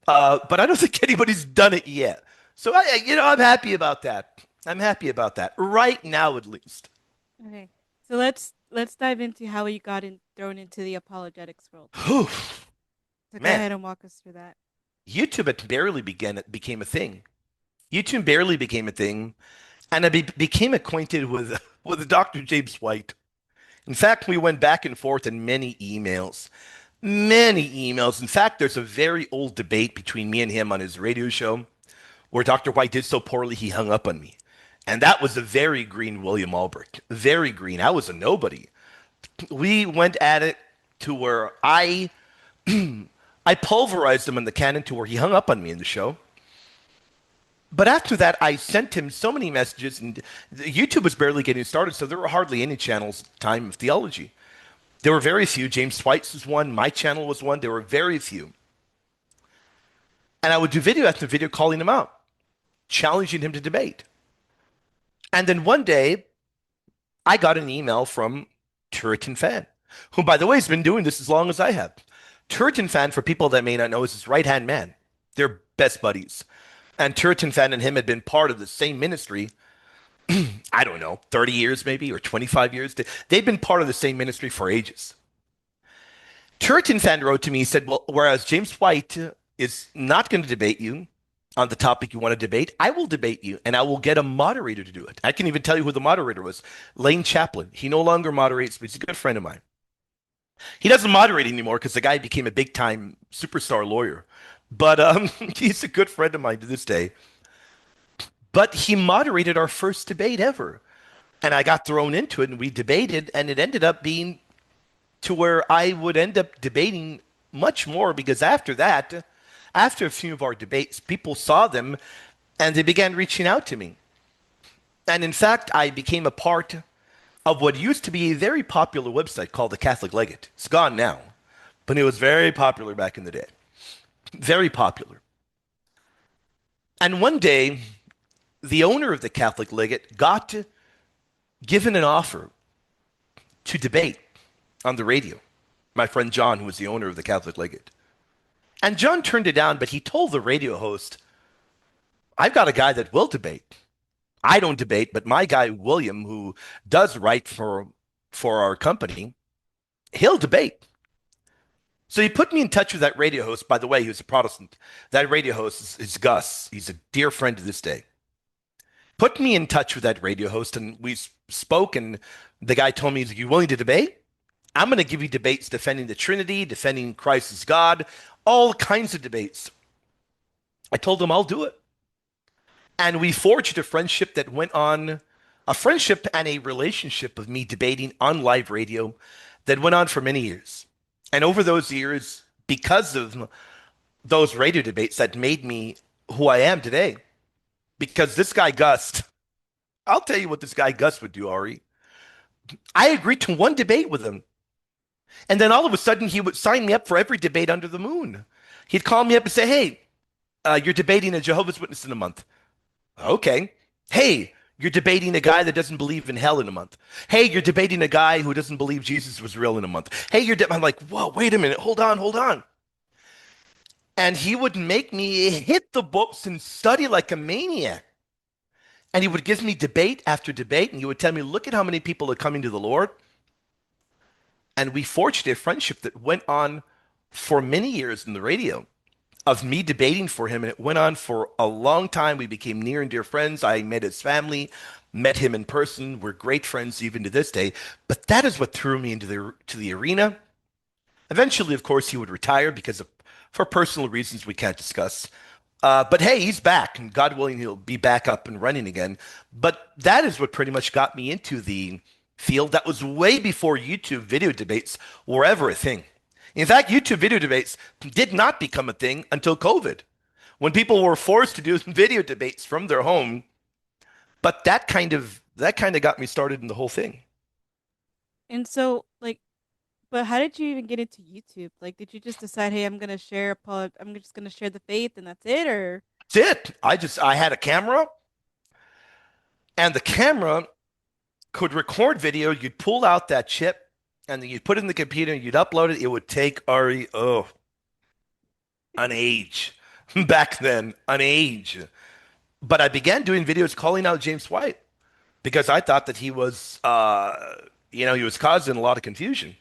But I don't think anybody's done it yet. So I'm happy about that. I'm happy about that right now, at least. Okay. So let's dive into how you got thrown into the apologetics world. Whew, So go man, ahead and walk us through that. YouTube had barely became a thing. YouTube barely became a thing, and I became acquainted with with Dr. James White. In fact, we went back and forth in many emails. Many emails. In fact, there's a very old debate between me and him on his radio show where Dr. White did so poorly he hung up on me. And that was a very green William Albrecht. Very green. I was a nobody. We went at it to where I pulverized him in the cannon to where he hung up on me in the show. But after that, I sent him so many messages, and YouTube was barely getting started, so there were hardly any channels at the time of theology. There were very few. James White's was one. My channel was one. There were very few. And I would do video after video calling him out, challenging him to debate. And then one day, I got an email from Turretin Fan, who, by the way, has been doing this as long as I have. Turretin Fan, for people that may not know, is his right-hand man. They're best buddies. And Turretin Fan and him had been part of the same ministry, I don't know, 30 years maybe, or 25 years. They've been part of the same ministry for ages. Turretin Fan wrote to me, he said, well, whereas James White is not going to debate you on the topic you want to debate, I will debate you, and I will get a moderator to do it. I can even tell you who the moderator was. Lane Chaplin. He no longer moderates, but he's a good friend of mine. He doesn't moderate anymore because the guy became a big-time superstar lawyer. But he's a good friend of mine to this day. But he moderated our first debate ever. And I got thrown into it and we debated, and it ended up being to where I would end up debating much more because after that, after a few of our debates, people saw them and they began reaching out to me. And in fact, I became a part of what used to be a very popular website called the Catholic Legate. It's gone now, but it was very popular back in the day. Very popular. And one day, the owner of the Catholic Legate got given an offer to debate on the radio. My friend John, who was the owner of the Catholic Legate. And John turned it down, but he told the radio host, I've got a guy that will debate. I don't debate, but my guy, William, who does write for our company, he'll debate. So he put me in touch with that radio host. By the way, he was a Protestant. That radio host is Gus. He's a dear friend to this day. Put me in touch with that radio host, and we spoke. And the guy told me, "Are you willing to debate? I'm going to give you debates defending the Trinity, defending Christ as God, all kinds of debates." I told him I'll do it, and we forged a friendship that went on, a friendship and a relationship of me debating on live radio that went on for many years. And over those years, because of those radio debates, that made me who I am today. Because this guy Gus, I'll tell you what this guy Gus would do, Ari. I agreed to one debate with him, and then all of a sudden he would sign me up for every debate under the moon. He'd call me up and say, "Hey, you're debating a Jehovah's Witness in a month." Okay. "Hey, you're debating a guy that doesn't believe in hell in a month." "Hey, you're debating a guy who doesn't believe Jesus was real in a month." "Hey, I'm like, whoa, wait a minute, hold on, hold on. And he would make me hit the books and study like a maniac. And he would give me debate after debate, and he would tell me, "Look at how many people are coming to the Lord." And we forged a friendship that went on for many years in the radio of me debating for him. And it went on for a long time. We became near and dear friends. I met his family, met him in person. We're great friends even to this day. But that is what threw me into the arena. Eventually, of course, he would retire for personal reasons we can't discuss. But hey, he's back, and God willing, he'll be back up and running again. But that is what pretty much got me into the field. That was way before YouTube video debates were ever a thing. In fact, YouTube video debates did not become a thing until COVID, when people were forced to do video debates from their home. But that kind of got me started in the whole thing. And so, like, but how did you even get into YouTube? Like, did you just decide, hey, I'm just gonna share the faith, and that's it, or? That's it. I had a camera, and the camera could record video. You'd pull out that chip, and then you'd put it in the computer, and you'd upload it. It would take Ari, an age back then, an age. But I began doing videos calling out James White because I thought that he was causing a lot of confusion.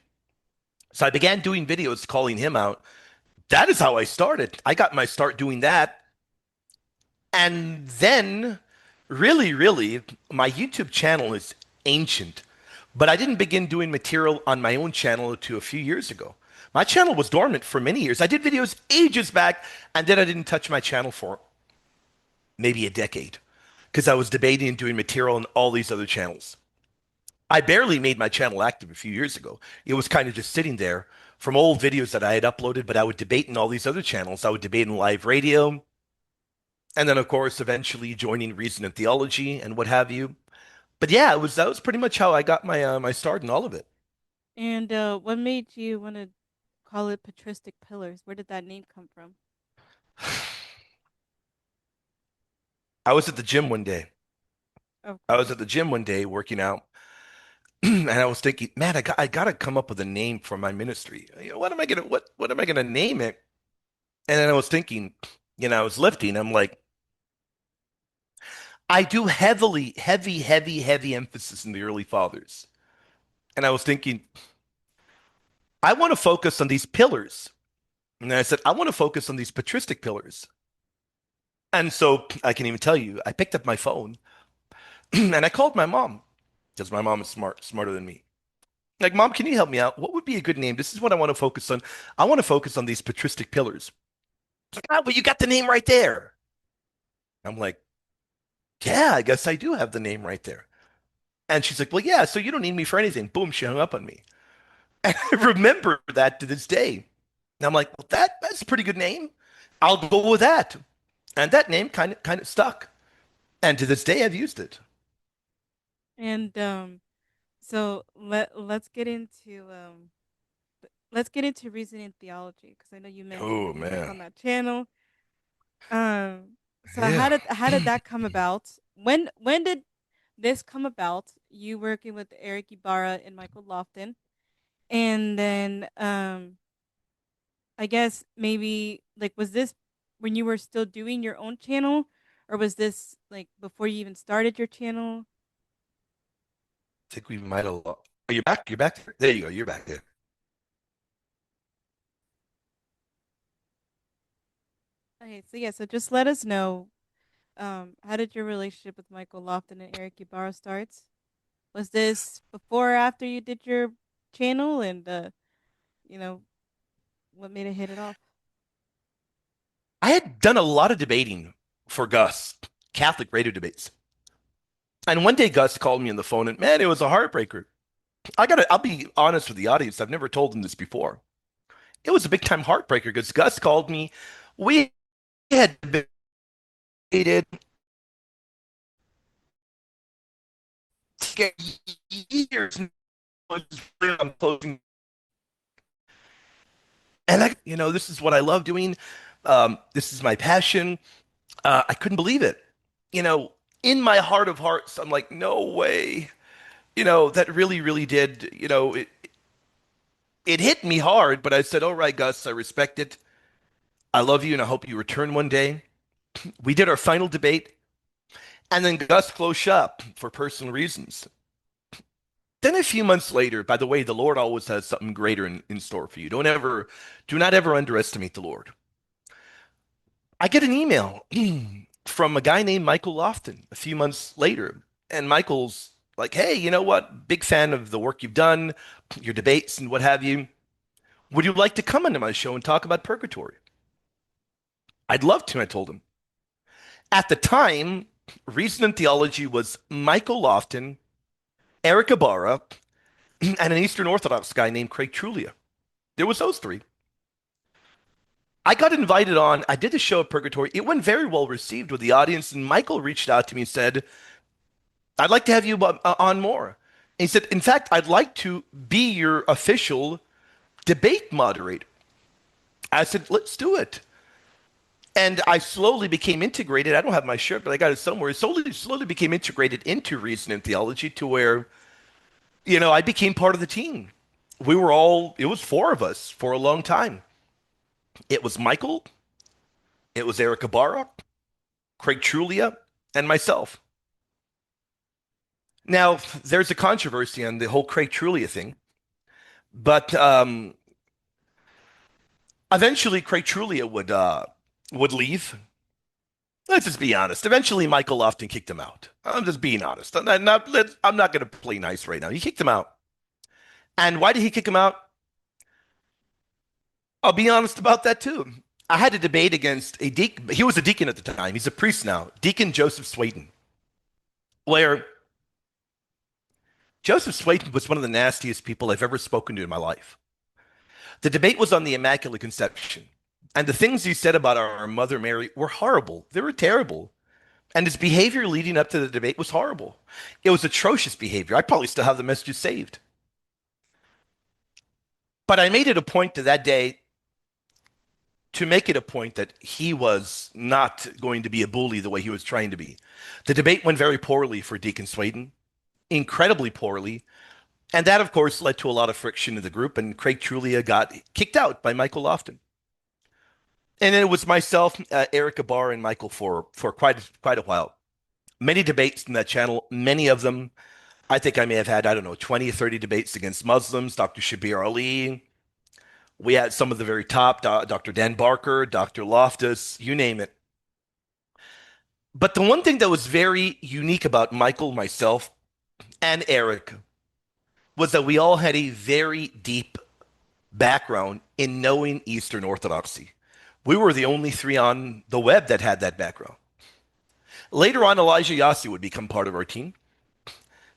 So I began doing videos calling him out. That is how I started. I got my start doing that. And then, really, really, my YouTube channel is ancient, but I didn't begin doing material on my own channel until a few years ago. My channel was dormant for many years. I did videos ages back, and then I didn't touch my channel for maybe a decade because I was debating and doing material on all these other channels. I barely made my channel active a few years ago. It was kind of just sitting there from old videos that I had uploaded, but I would debate in all these other channels. I would debate in live radio, and then, of course, eventually joining Reason and Theology and what have you. But yeah, that was pretty much how I got my start in all of it. And what made you want to call it patristic pillars? Where did that name come from? I was at the gym one day. Of I was course. at the gym one day working out, and I was thinking, man, I gotta come up with a name for my ministry. What am I gonna name it? And then I was thinking, I was lifting. I'm like, I do heavy emphasis in the early fathers, and I was thinking, I want to focus on these pillars. And I said, I want to focus on these patristic pillars. And so I can even tell you, I picked up my phone and I called my mom because my mom is smarter than me. Like, "Mom, can you help me out? What would be a good name? This is what I want to focus on. I want to focus on these patristic pillars." She's like, "Ah, but you got the name right there." I'm like, "Yeah, I guess I do have the name right there." And she's like, "Well, yeah, so you don't need me for anything." Boom, she hung up on me. And I remember that to this day. And I'm like, "Well, that's a pretty good name. I'll go with that." And that name kind of stuck. And to this day, I've used it. And so let's get into reasoning and theology, because I know you mentioned Oh that you work man. on that channel. So Yeah. how did that come about? When did this come about? You working with Eric Ibarra and Michael Lofton, and then I guess maybe Like, was this when you were still doing your own channel, or was this like before you even started your channel? I think we might have lost. Oh, you're back. You're back. There you go. You're back there. Okay, so yeah, so just let us know. How did your relationship with Michael Lofton and Eric Ibarra starts? Was this before or after you did your channel, and you know, what made it hit it off? I had done a lot of debating for Gus, Catholic radio debates. And one day Gus called me on the phone and man, it was a heartbreaker. I'll be honest with the audience. I've never told them this before. It was a big time heartbreaker because Gus called me. We had debated years on closing. And this is what I love doing. This is my passion. I couldn't believe it. You know, in my heart of hearts, I'm like, no way. That really, really did, it hit me hard, but I said, all right, Gus, I respect it. I love you and I hope you return one day. We did our final debate, and then Gus closed shop for personal reasons. Then a few months later, by the way, the Lord always has something greater in store for you. Do not ever underestimate the Lord. I get an email from a guy named Michael Lofton a few months later, and Michael's like, hey, you know what? Big fan of the work you've done, your debates and what have you. Would you like to come into my show and talk about purgatory? I'd love to, I told him. At the time, Reason and Theology was Michael Lofton, Eric Ibarra, and an Eastern Orthodox guy named Craig Trulia. There was those three. I got invited on. I did the show at Purgatory. It went very well received with the audience, and Michael reached out to me and said, I'd like to have you on more. And he said, in fact, I'd like to be your official debate moderator. I said, let's do it. And I slowly became integrated. I don't have my shirt, but I got it somewhere. Slowly became integrated into Reason and Theology to where, I became part of the team. It was four of us for a long time. It was Michael, it was Eric Ibarra, Craig Trulia, and myself. Now, there's a controversy on the whole Craig Trulia thing, but eventually Craig Trulia would leave. Let's just be honest. Eventually, Michael Lofton kicked him out. I'm just being honest. I'm not going to play nice right now. He kicked him out. And why did he kick him out? I'll be honest about that too. I had a debate against a deacon. He was a deacon at the time. He's a priest now. Deacon Joseph Swayton. Where Joseph Swayton was one of the nastiest people I've ever spoken to in my life. The debate was on the Immaculate Conception. And the things he said about our Mother Mary were horrible. They were terrible. And his behavior leading up to the debate was horrible. It was atrocious behavior. I probably still have the messages saved. But I made it a point to that day to make it a point that he was not going to be a bully the way he was trying to be. The debate went very poorly for Deacon Swayden, incredibly poorly. And that, of course, led to a lot of friction in the group, and Craig Trulia got kicked out by Michael Lofton. And it was myself, Eric Ibarra, and Michael for quite a while. Many debates in that channel, many of them. I think I may have had, I don't know, 20 or 30 debates against Muslims, Dr. Shabir Ali. We had some of the very top, Dr. Dan Barker, Dr. Loftus, you name it. But the one thing that was very unique about Michael, myself, and Eric was that we all had a very deep background in knowing Eastern Orthodoxy. We were the only three on the web that had that background. Later on, Elijah Yassi would become part of our team.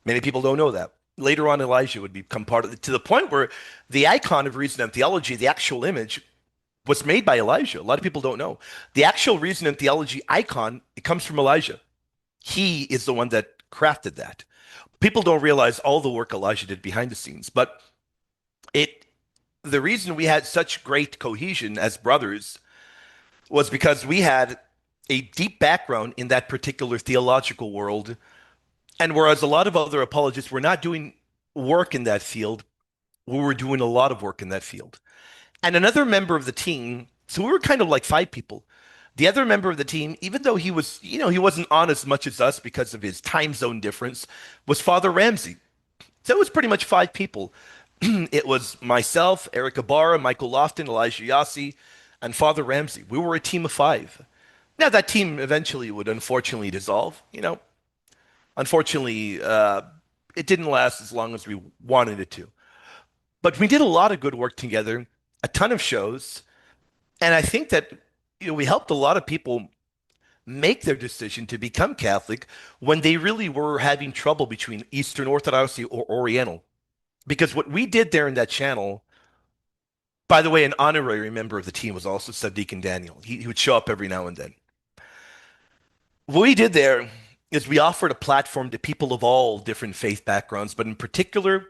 Many people don't know that. Later on, Elijah would become part of it, to the point where the icon of Reason and Theology, the actual image, was made by Elijah. A lot of people don't know. The actual Reason and Theology icon, it comes from Elijah. He is the one that crafted that. People don't realize all the work Elijah did behind the scenes, but the reason we had such great cohesion as brothers was because we had a deep background in that particular theological world. And whereas a lot of other apologists were not doing work in that field, we were doing a lot of work in that field. And another member of the team So we were kind of like five people. The other member of the team, even though he was, he wasn't on as much as us because of his time zone difference, was Father Ramsey. So it was pretty much five people. It was myself, Eric Ibarra, Michael Lofton, Elijah Yassi, and Father Ramsey. We were a team of five. Now that team eventually would unfortunately dissolve. Unfortunately, it didn't last as long as we wanted it to. But we did a lot of good work together, a ton of shows, and I think that we helped a lot of people make their decision to become Catholic when they really were having trouble between Eastern Orthodoxy or Oriental. Because what we did there in that channel, by the way, an honorary member of the team was also Subdeacon Daniel. He would show up every now and then. What we did there is we offered a platform to people of all different faith backgrounds, but in particular,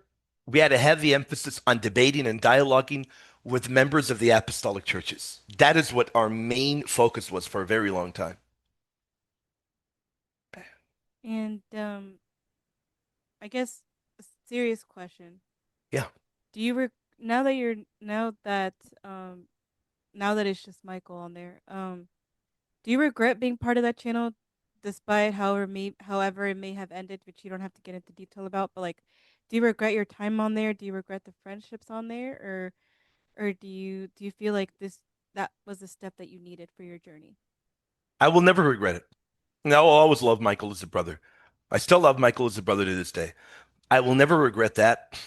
we had a heavy emphasis on debating and dialoguing with members of the apostolic churches. That is what our main focus was for a very long time. And I guess a serious question. Yeah. Do you now that you're um now that it's just Michael on there, do you regret being part of that channel despite however it may have ended, which you don't have to get into detail about, but like do you regret your time on there? Do you regret the friendships on there, or do you feel like that was a step that you needed for your journey? I will never regret it. And I will always love Michael as a brother. I still love Michael as a brother to this day. I will never regret that.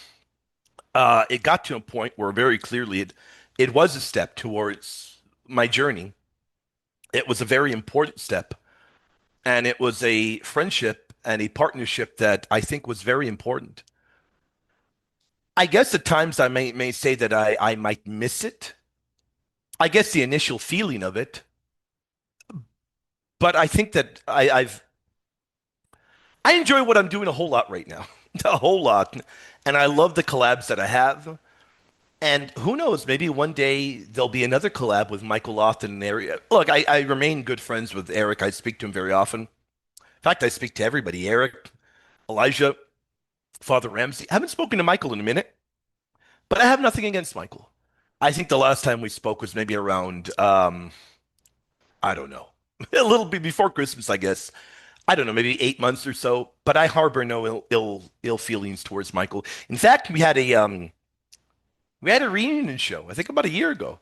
It got to a point where very clearly it was a step towards my journey. It was a very important step, and it was a friendship and a partnership that I think was very important. I guess at times I may say that I might miss it. I guess the initial feeling of it, but I think that I enjoy what I'm doing a whole lot right now, a whole lot, and I love the collabs that I have. And who knows, maybe one day there'll be another collab with Michael Lofton in the area. Look, I remain good friends with Eric. I speak to him very often. In fact, I speak to everybody. Eric, Elijah, Father Ramsey. I haven't spoken to Michael in a minute, but I have nothing against Michael. I think the last time we spoke was maybe around, I don't know, a little bit before Christmas, I guess. I don't know, maybe 8 months or so. But I harbor no ill feelings towards Michael. In fact, we had a reunion show, I think about a year ago.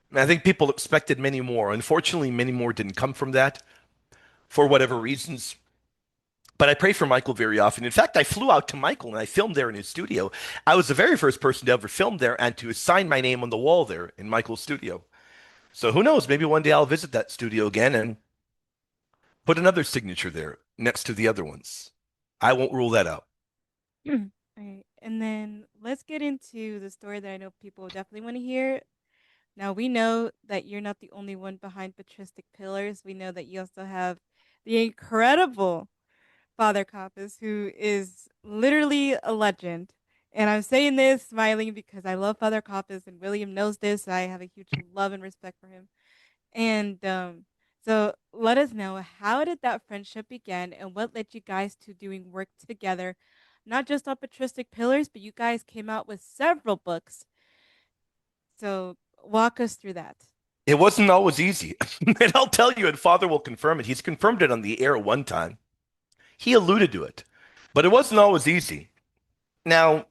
And I think people expected many more. Unfortunately, many more didn't come from that for whatever reasons. But I pray for Michael very often. In fact, I flew out to Michael and I filmed there in his studio. I was the very first person to ever film there and to sign my name on the wall there in Michael's studio. So who knows? Maybe one day I'll visit that studio again and put another signature there next to the other ones. I won't rule that out. All right, and then let's get into the story that I know people definitely want to hear. Now we know that you're not the only one behind Patristic Pillars. We know that you also have the incredible Father Kappas, who is literally a legend. And I'm saying this smiling because I love Father Kappas, and William knows this. I have a huge love and respect for him. And so let us know, how did that friendship begin, and what led you guys to doing work together, not just on Patristic Pillars, but you guys came out with several books. So walk us through that. It wasn't always easy. And I'll tell you, and Father will confirm it. He's confirmed it on the air one time. He alluded to it, but it wasn't always easy. Now,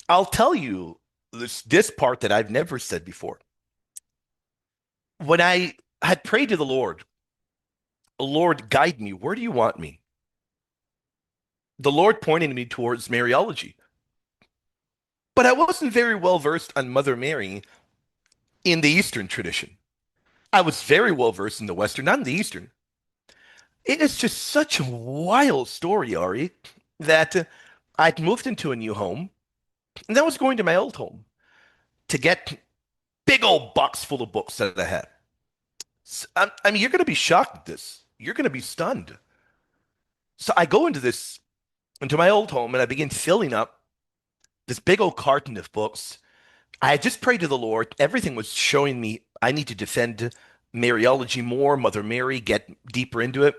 I'll tell you this part that I've never said before. When I had prayed to the Lord, guide me. Where do you want me? The Lord pointed me towards Mariology. But I wasn't very well versed on Mother Mary in the Eastern tradition. I was very well versed in the Western, not in the Eastern. It is just such a wild story, Ari, that I'd moved into a new home, and I was going to my old home to get big old box full of books that I had. I mean, you're going to be shocked at this. You're going to be stunned. So I go into my old home, and I begin filling up this big old carton of books. I had just prayed to the Lord. Everything was showing me I need to defend Mariology more, Mother Mary, get deeper into it.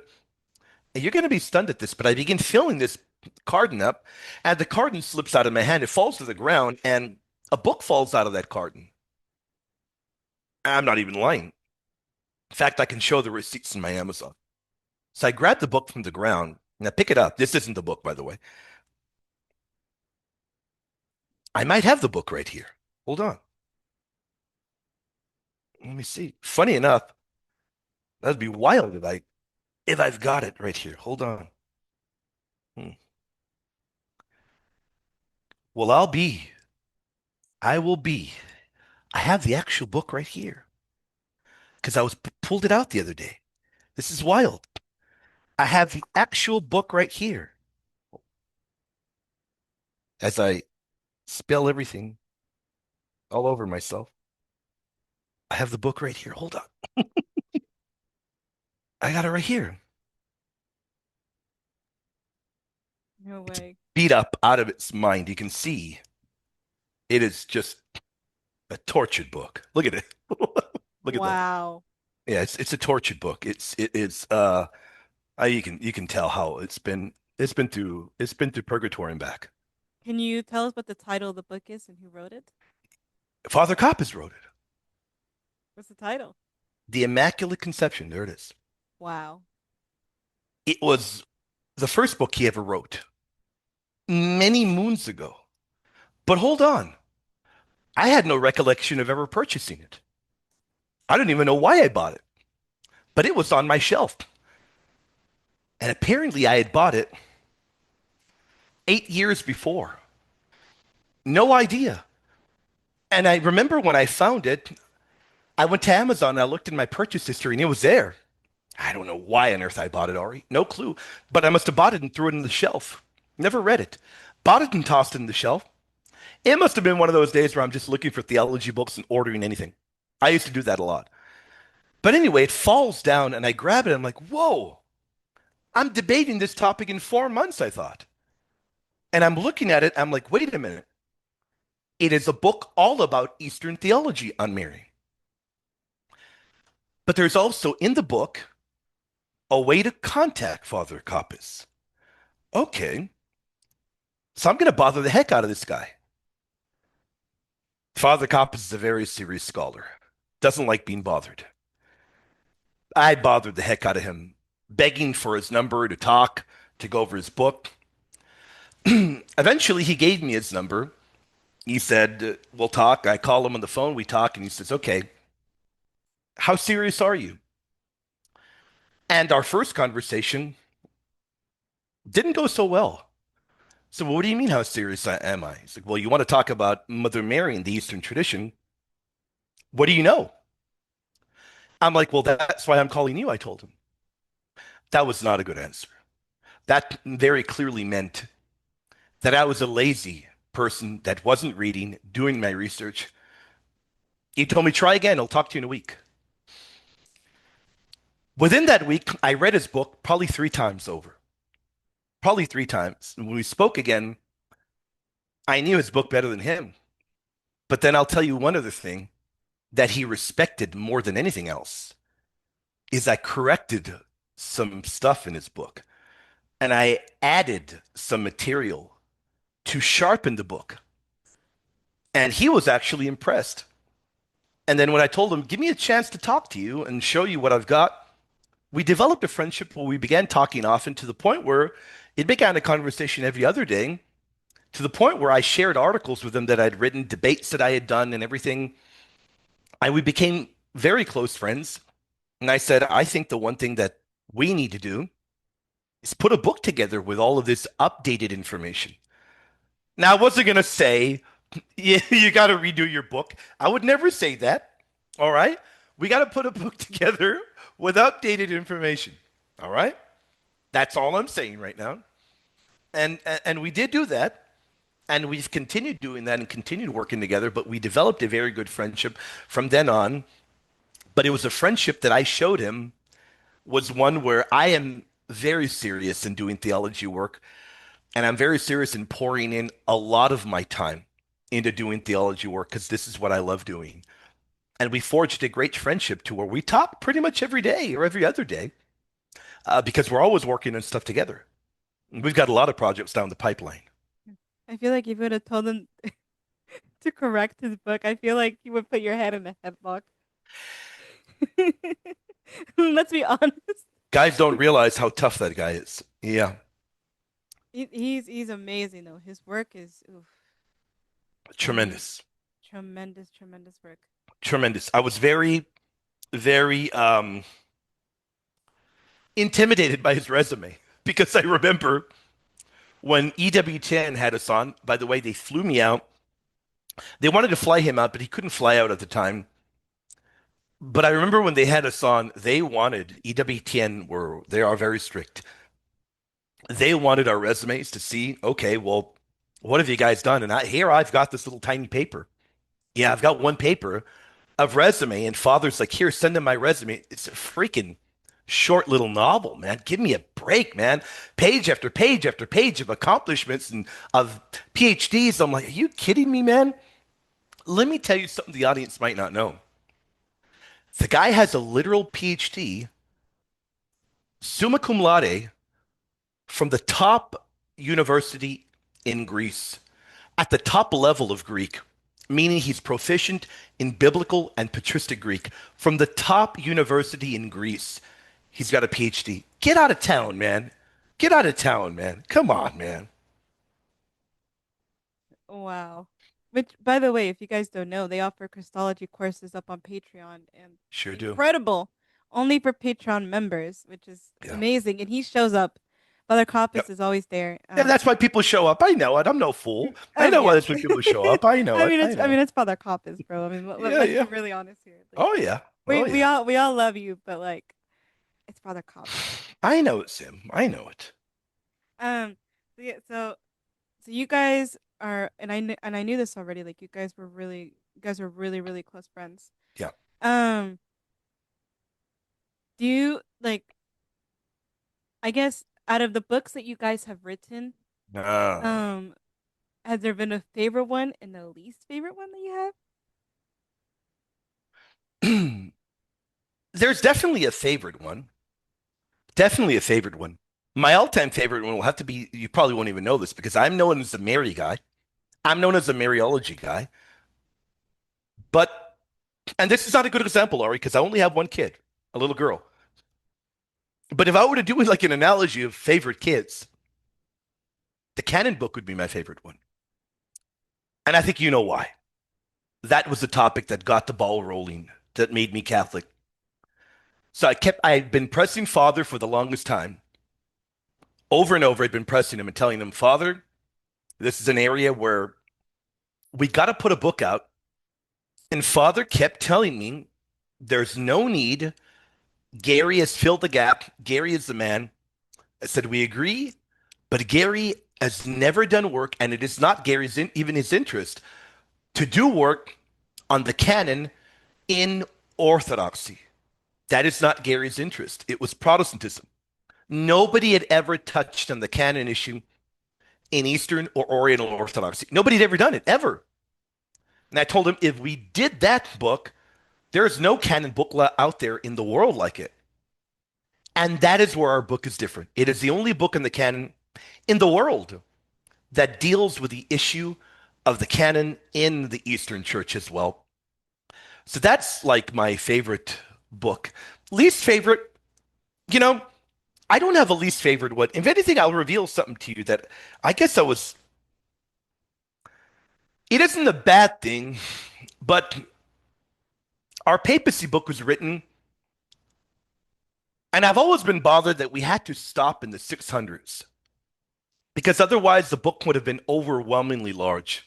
And you're going to be stunned at this, but I begin filling this carton up, and the carton slips out of my hand. It falls to the ground, and a book falls out of that carton. I'm not even lying. In fact, I can show the receipts in my Amazon. So I grab the book from the ground and I pick it up. This isn't the book, by the way. I might have the book right here. Hold on. Let me see. Funny enough, that'd be wild if I've got it right here. Hold on. Hmm. Well, I will be. I have the actual book right here because I was pulled it out the other day. This is wild. I have the actual book right here. As I spill everything all over myself, I have the book right here. Hold on. I got it right here. No It's way. beat up out of its mind. You can see it is just a tortured book. Look at it. Look at that. Wow. Yeah, it's a tortured book. It is you can tell how it's been through purgatory and back. Can you tell us what the title of the book is and who wrote it? Father Coppes wrote it. What's the title? The Immaculate Conception. There it is. Wow. It was the first book he ever wrote many moons ago. But hold on. I had no recollection of ever purchasing it. I don't even know why I bought it, but it was on my shelf. And apparently I had bought it 8 years before. No idea. And I remember when I found it, I went to Amazon and I looked in my purchase history and it was there. I don't know why on earth I bought it, Ari. No clue. But I must have bought it and threw it in the shelf. Never read it. Bought it and tossed it in the shelf. It must have been one of those days where I'm just looking for theology books and ordering anything. I used to do that a lot. But anyway, it falls down and I grab it. And I'm like, whoa, I'm debating this topic in 4 months, I thought. And I'm looking at it. I'm like, wait a minute. It is a book all about Eastern theology on Mary. But there's also in the book a way to contact Father Coppes. Okay, so I'm going to bother the heck out of this guy. Father Coppes is a very serious scholar, doesn't like being bothered. I bothered the heck out of him, begging for his number to talk, to go over his book. Eventually, he gave me his number. He said, we'll talk. I call him on the phone. We talk, and he says, okay, how serious are you? And our first conversation didn't go so well. So, well, what do you mean, how serious am I? He's like, well, you want to talk about Mother Mary in the Eastern tradition. What do you know? I'm like, well, that's why I'm calling you, I told him. That was not a good answer. That very clearly meant that I was a lazy person that wasn't reading, doing my research. He told me, try again. I'll talk to you in a week. Within that week, I read his book probably 3 times over. Probably 3 times. And when we spoke again, I knew his book better than him. But then I'll tell you one other thing that he respected more than anything else is I corrected some stuff in his book and I added some material to sharpen the book. And he was actually impressed. And then when I told him, give me a chance to talk to you and show you what I've got, we developed a friendship where we began talking often to the point where it began a conversation every other day, to the point where I shared articles with him that I'd written, debates that I had done, and everything. And we became very close friends. And I said, I think the one thing that we need to do is put a book together with all of this updated information. Now, I wasn't going to say, you got to redo your book. I would never say that. All right. We got to put a book together with updated information. All right. That's all I'm saying right now. And we did do that. And we've continued doing that and continued working together. But we developed a very good friendship from then on. But it was a friendship that I showed him was one where I am very serious in doing theology work. And I'm very serious in pouring in a lot of my time into doing theology work because this is what I love doing. And we forged a great friendship to where we talk pretty much every day or every other day because we're always working on stuff together. We've got a lot of projects down the pipeline. I feel like if you would have told him to correct his book, I feel like you would put your head in a headlock. Let's be honest. Guys don't realize how tough that guy is. Yeah, He's amazing though. His work is oof. I mean, tremendous, tremendous, tremendous work. tremendous. I was very, very intimidated by his resume because I remember when EWTN had us on. By the way, they flew me out. They wanted to fly him out, but he couldn't fly out at the time. But I remember when they had us on, they wanted EWTN they are very strict. They wanted our resumes to see, okay, well, what have you guys done? And I've got this little tiny paper. Yeah, I've got one paper of resume, and Father's like, here, send him my resume. It's a freaking short little novel, man. Give me a break, man. Page after page after page of accomplishments and of PhDs. I'm like, are you kidding me, man? Let me tell you something the audience might not know. The guy has a literal PhD, summa cum laude, from the top university in Greece, at the top level of Greek, meaning he's proficient in biblical and patristic Greek. From the top university in Greece, he's got a PhD. Get out of town, man. Get out of town, man. Come on, man. Wow. Which, by the way, if you guys don't know, they offer Christology courses up on Patreon and Sure do. incredible. Only for Patreon members, which is Yeah. amazing. And he shows up. Father Yep. Coppus is always there. And that's why people show up. I know it. I'm no fool. I know why Yeah. that's why people show up. I know it. I I know. mean, it's Father Coppus, bro. I mean, Yeah, let's be yeah. really honest here. Like, Oh, yeah. Oh, yeah. we all love you, but like, it's Father Coppus. I know it, Sim. I know it. Um, so yeah, so you guys are, and I knew this already. Like, you guys were really, really close friends. Yeah. Um, do you like? I guess out of the books that you guys have written, Ah. um, has there been a favorite one and the least favorite one that you have? There's definitely a favorite one. Definitely a favorite one. My all-time favorite one will have to be, you probably won't even know this because I'm known as the Mary guy. I'm known as the Mariology guy. But, and this is not a good example, Ari, because I only have one kid, a little girl. But if I were to do like an analogy of favorite kids, the canon book would be my favorite one. And I think you know why. That was the topic that got the ball rolling, that made me Catholic. So I'd been pressing Father for the longest time. Over and over, I'd been pressing him and telling him, Father, this is an area where we got to put a book out. And Father kept telling me, there's no need. Gary has filled the gap. Gary is the man. I said, we agree, but Gary has never done work, and it is not even his interest to do work on the canon in Orthodoxy. That is not Gary's interest. It was Protestantism. Nobody had ever touched on the canon issue in Eastern or Oriental Orthodoxy. Nobody had ever done it, ever. And I told him if we did that book, there is no canon book out there in the world like it. And that is where our book is different. It is the only book in the canon in the world that deals with the issue of the canon in the Eastern Church as well. So that's like my favorite book. Least favorite, you know, I don't have a least favorite one. If anything, I'll reveal something to you that I guess it isn't a bad thing, but our papacy book was written, and I've always been bothered that we had to stop in the 600s because otherwise the book would have been overwhelmingly large.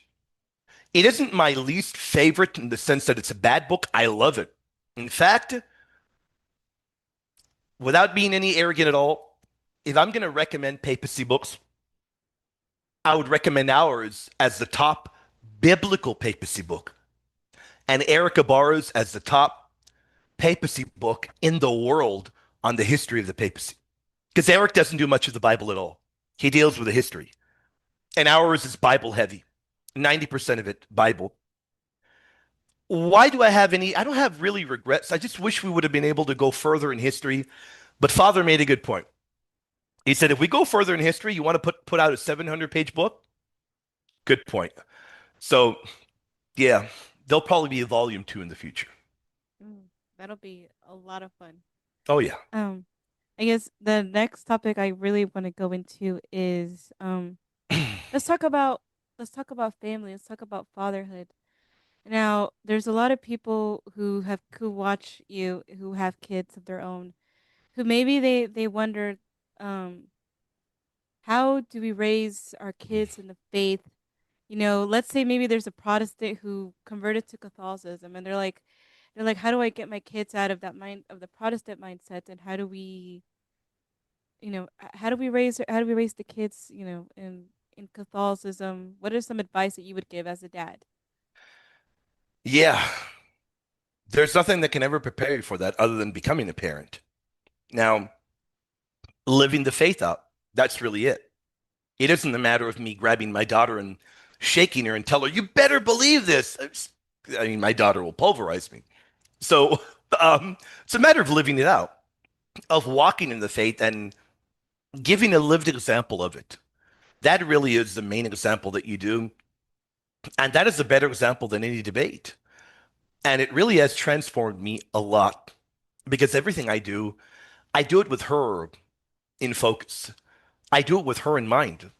It isn't my least favorite in the sense that it's a bad book. I love it. In fact, without being any arrogant at all, if I'm going to recommend papacy books, I would recommend ours as the top biblical papacy book and Eric Ibarra's as the top papacy book in the world on the history of the papacy. Because Eric doesn't do much of the Bible at all. He deals with the history. And ours is Bible heavy. 90% of it Bible. Why do I have any? I don't have really regrets. I just wish we would have been able to go further in history. But Father made a good point. He said, if we go further in history, you want to put out a 700-page book? Good point. So, yeah, there'll probably be a volume 2 in the future. That'll be a lot of fun. Oh yeah. Um, I guess the next topic I really want to go into is let's talk about let's talk about family. Let's talk about fatherhood. Now, there's a lot of people who watch you who have kids of their own, who maybe they wonder, um, how do we raise our kids in the faith? Let's say maybe there's a Protestant who converted to Catholicism, and they're like, how do I get my kids out of that mind of the Protestant mindset, and how do we raise the kids, in Catholicism? What are some advice that you would give as a dad? Yeah. There's nothing that can ever prepare you for that other than becoming a parent. Now, living the faith out, that's really it. It isn't a matter of me grabbing my daughter and shaking her and tell her, you better believe this. I mean, my daughter will pulverize me. So it's a matter of living it out, of walking in the faith and giving a lived example of it. That really is the main example that you do. And that is a better example than any debate. And it really has transformed me a lot because everything I do it with her in focus. I do it with her in mind,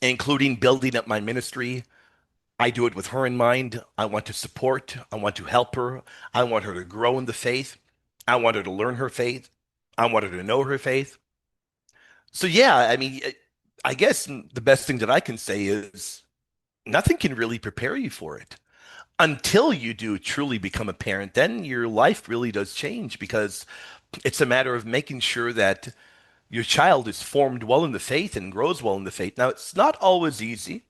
including building up my ministry. I do it with her in mind. I want to support, I want to help her. I want her to grow in the faith. I want her to learn her faith. I want her to know her faith. So, yeah, I mean, I guess the best thing that I can say is nothing can really prepare you for it until you do truly become a parent. Then your life really does change because it's a matter of making sure that your child is formed well in the faith and grows well in the faith. Now, it's not always easy.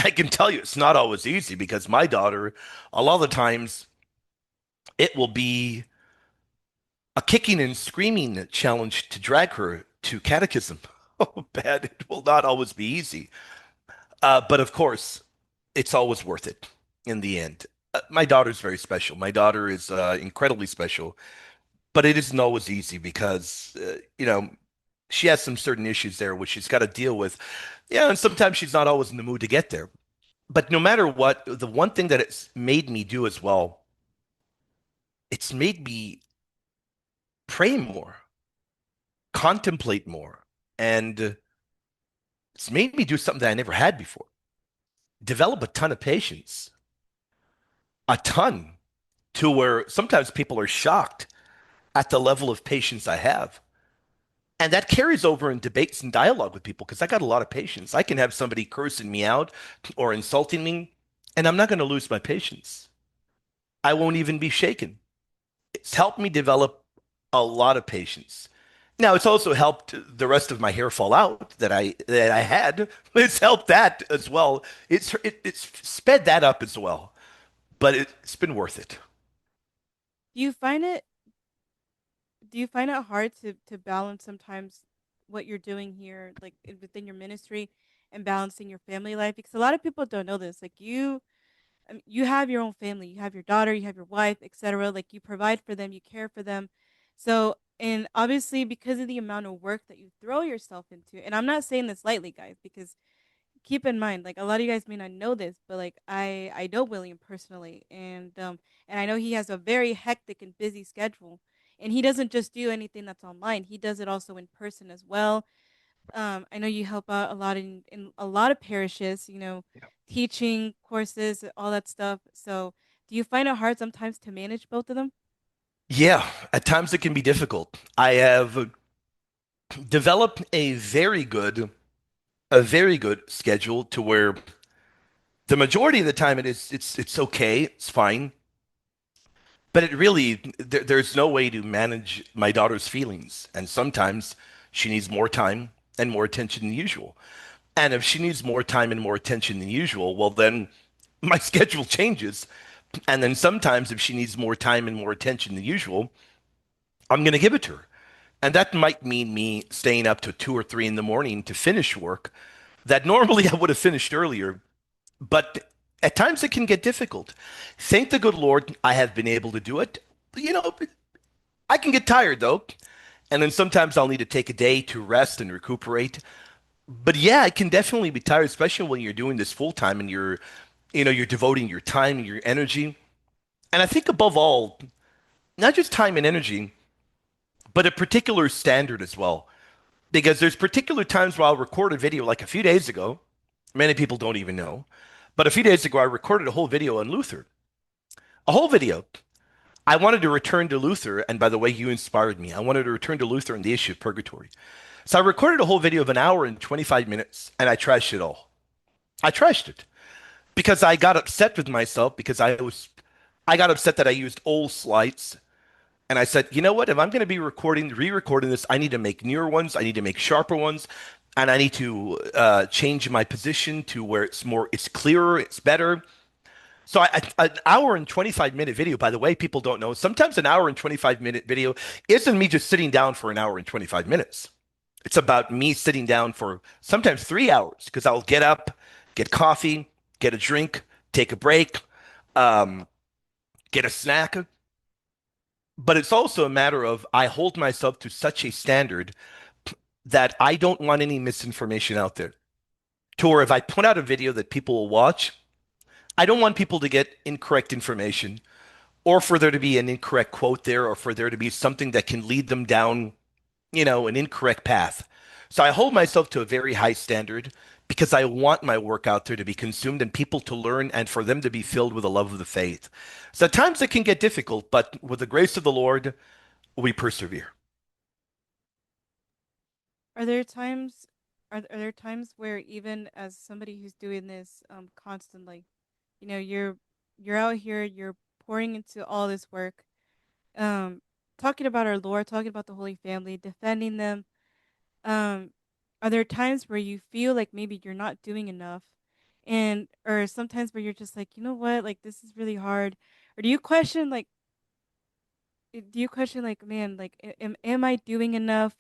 I can tell you it's not always easy because my daughter, a lot of the times, it will be a kicking and screaming challenge to drag her to catechism. Oh, bad. It will not always be easy. But of course, it's always worth it in the end. My daughter's very special. My daughter is incredibly special, but it isn't always easy because, she has some certain issues there which she's got to deal with. Yeah, and sometimes she's not always in the mood to get there. But no matter what, the one thing that it's made me do as well, it's made me pray more, contemplate more, and it's made me do something that I never had before. Develop a ton of patience, a ton, to where sometimes people are shocked at the level of patience I have. And that carries over in debates and dialogue with people because I got a lot of patience. I can have somebody cursing me out or insulting me, and I'm not going to lose my patience. I won't even be shaken. It's helped me develop a lot of patience. Now, it's also helped the rest of my hair fall out that I had. It's helped that as well. It's sped that up as well, but it's been worth it. Do you find it do you find it hard to balance sometimes what you're doing here, like within your ministry, and balancing your family life? Because a lot of people don't know this. Like you have your own family, you have your daughter, you have your wife, etc. Like you provide for them, you care for them. So, and obviously because of the amount of work that you throw yourself into, and I'm not saying this lightly, guys, because keep in mind, like a lot of you guys may not know this, but like I know William personally, and I know he has a very hectic and busy schedule, and he doesn't just do anything that's online. He does it also in person as well. I know you help out a lot in a lot of parishes, teaching courses, all that stuff. So, do you find it hard sometimes to manage both of them? Yeah, at times it can be difficult. I have developed a very good schedule to where the majority of the time it's okay, it's fine. But it really there's no way to manage my daughter's feelings, and sometimes she needs more time and more attention than usual. And if she needs more time and more attention than usual, well then my schedule changes. And then sometimes if she needs more time and more attention than usual, I'm going to give it to her. And that might mean me staying up to 2 or 3 in the morning to finish work that normally I would have finished earlier. But at times it can get difficult. Thank the good Lord I have been able to do it. You know, I can get tired though. And then sometimes I'll need to take a day to rest and recuperate. But yeah, it can definitely be tired, especially when you're doing this full time and you're devoting your time and your energy. And I think above all, not just time and energy, but a particular standard as well. Because there's particular times where I'll record a video, like a few days ago. Many people don't even know, but a few days ago I recorded a whole video on Luther, a whole video. I wanted to return to Luther, and by the way, you inspired me. I wanted to return to Luther and the issue of purgatory. So I recorded a whole video of an hour and 25 minutes, and I trashed it all. I trashed it because I got upset with myself because I got upset that I used old slides. And I said, you know what? If I'm going to be re-recording this, I need to make newer ones. I need to make sharper ones. And I need to change my position to where it's clearer, it's better. So an hour and 25-minute video, by the way, people don't know. Sometimes an hour and 25-minute video isn't me just sitting down for an hour and 25 minutes. It's about me sitting down for sometimes 3 hours because I'll get up, get coffee, get a drink, take a break, um, get a snack. But it's also a matter of I hold myself to such a standard that I don't want any misinformation out there. To where if I put out a video that people will watch, I don't want people to get incorrect information or for there to be an incorrect quote there or for there to be something that can lead them down, an incorrect path. So I hold myself to a very high standard because I want my work out there to be consumed and people to learn and for them to be filled with the love of the faith. So at times it can get difficult, but with the grace of the Lord, we persevere. Are there times are there times where even as somebody who's doing this constantly, you're out here, you're pouring into all this work, um talking about our Lord, talking about the Holy Family, defending them. Um are there times where you feel like maybe you're not doing enough, and or sometimes where you're just like, you know what, like this is really hard? Or do you question like, man, like am I doing enough?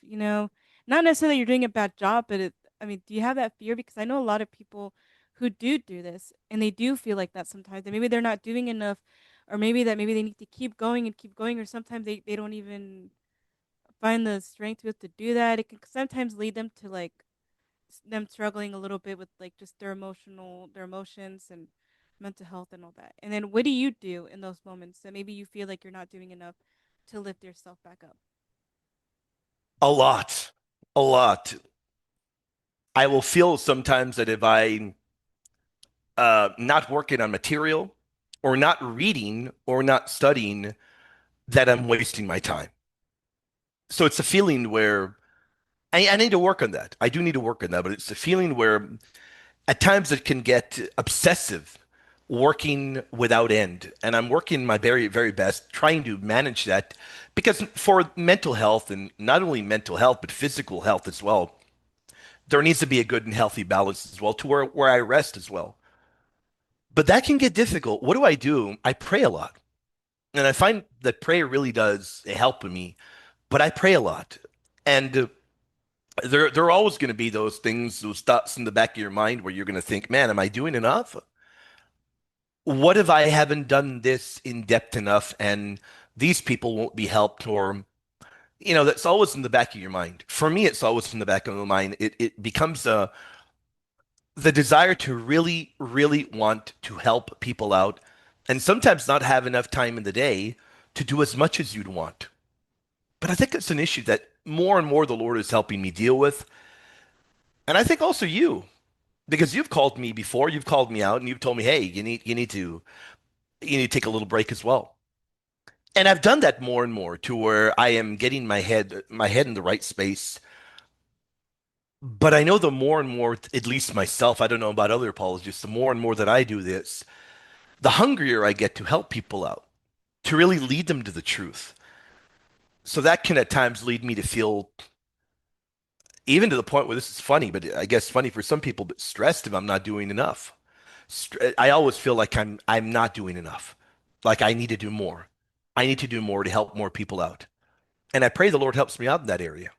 Not necessarily you're doing a bad job, but I mean, do you have that fear? Because I know a lot of people who do this, and they do feel like that sometimes. That maybe they're not doing enough, or maybe they need to keep going and keep going, or sometimes they don't even find the strength to do that. It can sometimes lead them to like them struggling a little bit with like just their emotions and mental health and all that. And then what do you do in those moments that maybe you feel like you're not doing enough to lift yourself back up? A lot, a lot. I will feel sometimes that if I not working on material or not reading or not studying, that I'm wasting my time. So it's a feeling where I need to work on that. I do need to work on that, but it's a feeling where at times it can get obsessive, working without end. And I'm working my very, very best trying to manage that because for mental health and not only mental health, but physical health as well, there needs to be a good and healthy balance as well to where I rest as well. But that can get difficult. What do? I pray a lot. And I find that prayer really does help me, but I pray a lot. And there are always going to be those things, those thoughts in the back of your mind where you're going to think, man, am I doing enough? What if I haven't done this in depth enough and these people won't be helped? Or, that's always in the back of your mind. For me, it's always in the back of my mind. It becomes the desire to really, really want to help people out and sometimes not have enough time in the day to do as much as you'd want. But I think it's an issue that more and more the Lord is helping me deal with. And I think also you, because you've called me before, you've called me out and you've told me, hey, you need to take a little break as well. And I've done that more and more to where I am getting my head in the right space. But I know the more and more, at least myself, I don't know about other apologists, the more and more that I do this, the hungrier I get to help people out, to really lead them to the truth. So that can at times lead me to feel, even to the point where this is funny, but I guess funny for some people, but stressed if I'm not doing enough. I always feel like I'm not doing enough. Like I need to do more. I need to do more to help more people out. And I pray the Lord helps me out in that area.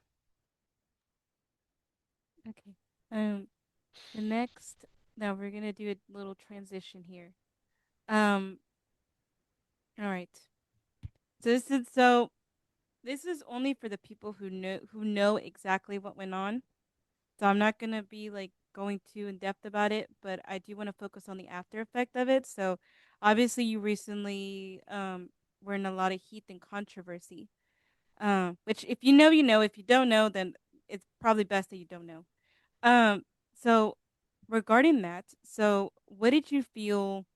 Okay. Um, the next, now we're gonna do a little transition here. Um, all right. So this is only for the people who know exactly what went on. So I'm not gonna be like going too in depth about it, but I do want to focus on the after effect of it. So obviously you recently we're in a lot of heat and controversy. Which if you know, you know. If you don't know, then it's probably best that you don't know. Um, so regarding that, so what did you feel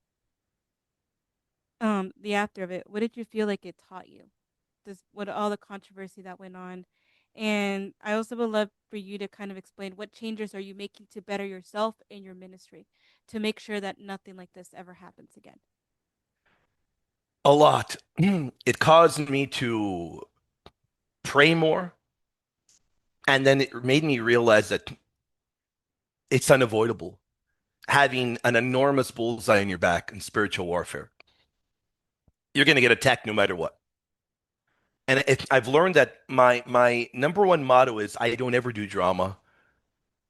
the after of it? What did you feel like it taught you? This what all the controversy that went on. And I also would love for you to kind of explain what changes are you making to better yourself in your ministry to make sure that nothing like this ever happens again. A lot. It caused me to pray more, and then it made me realize that it's unavoidable having an enormous bullseye on your back in spiritual warfare. You're going to get attacked no matter what. And I've learned that my number one motto is I don't ever do drama.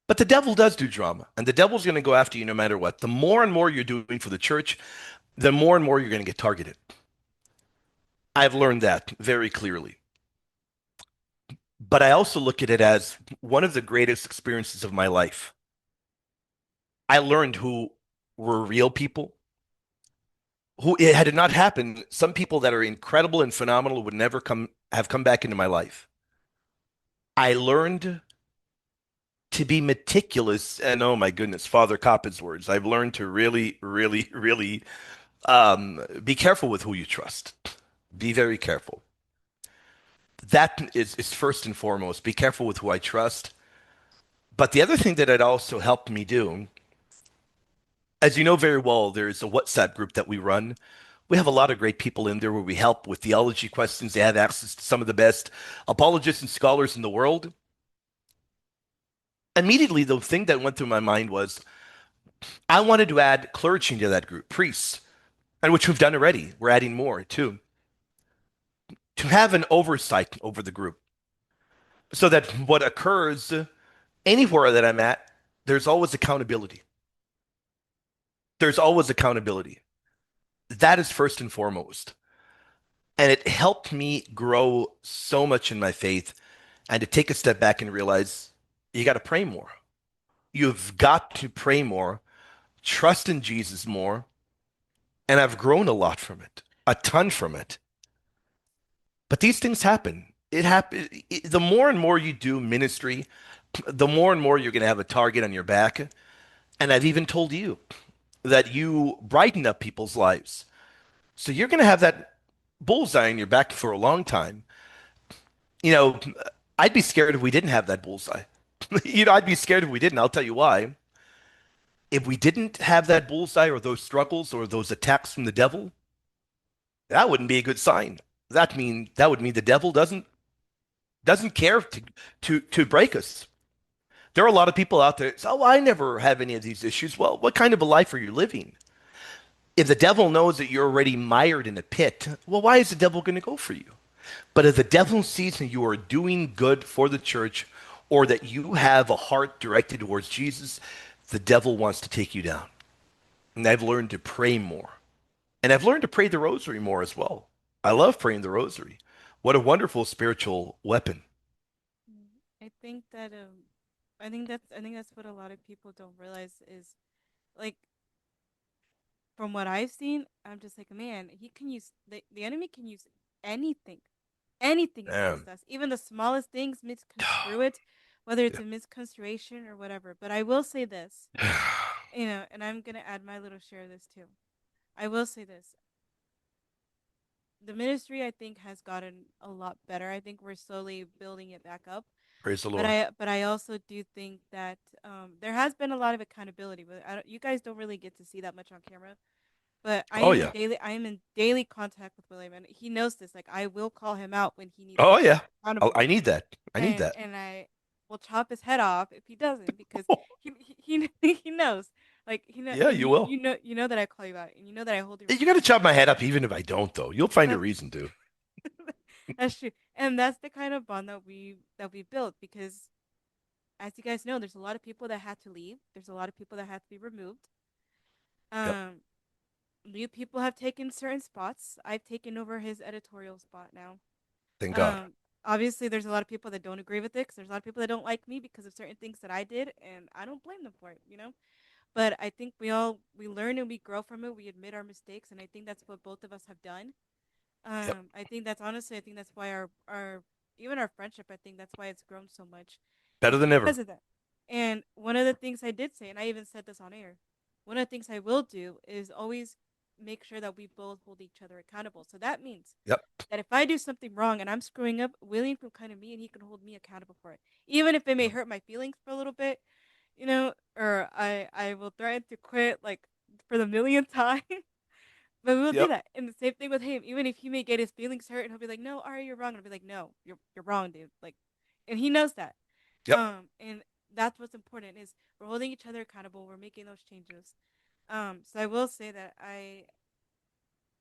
But the devil does do drama, and the devil's going to go after you no matter what. The more and more you're doing for the church, the more and more you're going to get targeted. I've learned that very clearly. But I also look at it as one of the greatest experiences of my life. I learned who were real people, who it had it not happened, some people that are incredible and phenomenal would never come back into my life. I learned to be meticulous, and oh my goodness, Father Coppett's words. I've learned to really, really, really be careful with who you trust. Be very careful. That is first and foremost. Be careful with who I trust. But the other thing that it also helped me do, as you know very well, there's a WhatsApp group that we run. We have a lot of great people in there where we help with theology questions. They have access to some of the best apologists and scholars in the world. Immediately, the thing that went through my mind was I wanted to add clergy to that group, priests, and which we've done already. We're adding more too, to have an oversight over the group so that what occurs anywhere that I'm at, there's always accountability. There's always accountability. That is first and foremost. And it helped me grow so much in my faith and to take a step back and realize you got to pray more. You've got to pray more, trust in Jesus more. And I've grown a lot from it, a ton from it. But these things happen. It happen. The more and more you do ministry, the more and more you're going to have a target on your back. And I've even told you that you brighten up people's lives. So you're going to have that bullseye on your back for a long time. You know, I'd be scared if we didn't have that bullseye. I'd be scared if we didn't. I'll tell you why. If we didn't have that bullseye or those struggles or those attacks from the devil, that wouldn't be a good sign. That would mean the devil doesn't care to break us. There are a lot of people out there. Oh, I never have any of these issues. Well, what kind of a life are you living? If the devil knows that you're already mired in a pit, well, why is the devil going to go for you? But if the devil sees that you are doing good for the church or that you have a heart directed towards Jesus, the devil wants to take you down. And I've learned to pray more. And I've learned to pray the rosary more as well. I love praying the rosary. What a wonderful spiritual weapon. I think that I think that's what a lot of people don't realize is like from what I've seen, I'm just like, man, he can use the enemy can use anything, anything Um, against us, even the smallest things, misconstrue it, whether it's yeah. a misconstruation or whatever. But I will say this, and I'm gonna add my little share of this too. I will say this: the ministry, I think, has gotten a lot better. I think we're slowly building it back up. Praise the But Lord. I also do think that there has been a lot of accountability. But you guys don't really get to see that much on camera. But Oh yeah. I am in daily contact with William, and he knows this. Like I will call him out when he needs to Oh be yeah. held accountable, I need that. I need that. and I will chop his head off if he doesn't because he knows. Like Yeah, you will. you know that I call you out, and you know that I hold you You got to responsible. chop my head up even if I don't, though. You'll find a That's reason to. that's true, and that's the kind of bond that we built because, as you guys know, there's a lot of people that had to leave. There's a lot of people that had to be removed. Yep. Um, New people have taken certain spots. I've taken over his editorial spot now. Thank God. Um, Obviously, there's a lot of people that don't agree with it. 'Cause there's a lot of people that don't like me because of certain things that I did, and I don't blame them for it, you know. But I think we learn and we grow from it. We admit our mistakes, and I think that's what both of us have done. Yep. I think that's honestly, I think that's why our even our friendship, I think that's why it's grown so much, Better is than ever. because of that. And one of the things I did say, and I even said this on air, one of the things I will do is always make sure that we both hold each other accountable. So that means Yep. that if I do something wrong and I'm screwing up, William can come to me and he can hold me accountable for it, even if it may hurt my feelings for a little bit, or I will threaten to quit like for the millionth time. But we'll do Yep. that. And the same thing with him. Even if he may get his feelings hurt and he'll be like, "No, Ari, you're wrong." And I'll be like, "No, you're wrong, dude." Like, and he knows that. Yep. And that's what's important is we're holding each other accountable. We're making those changes. So I will say that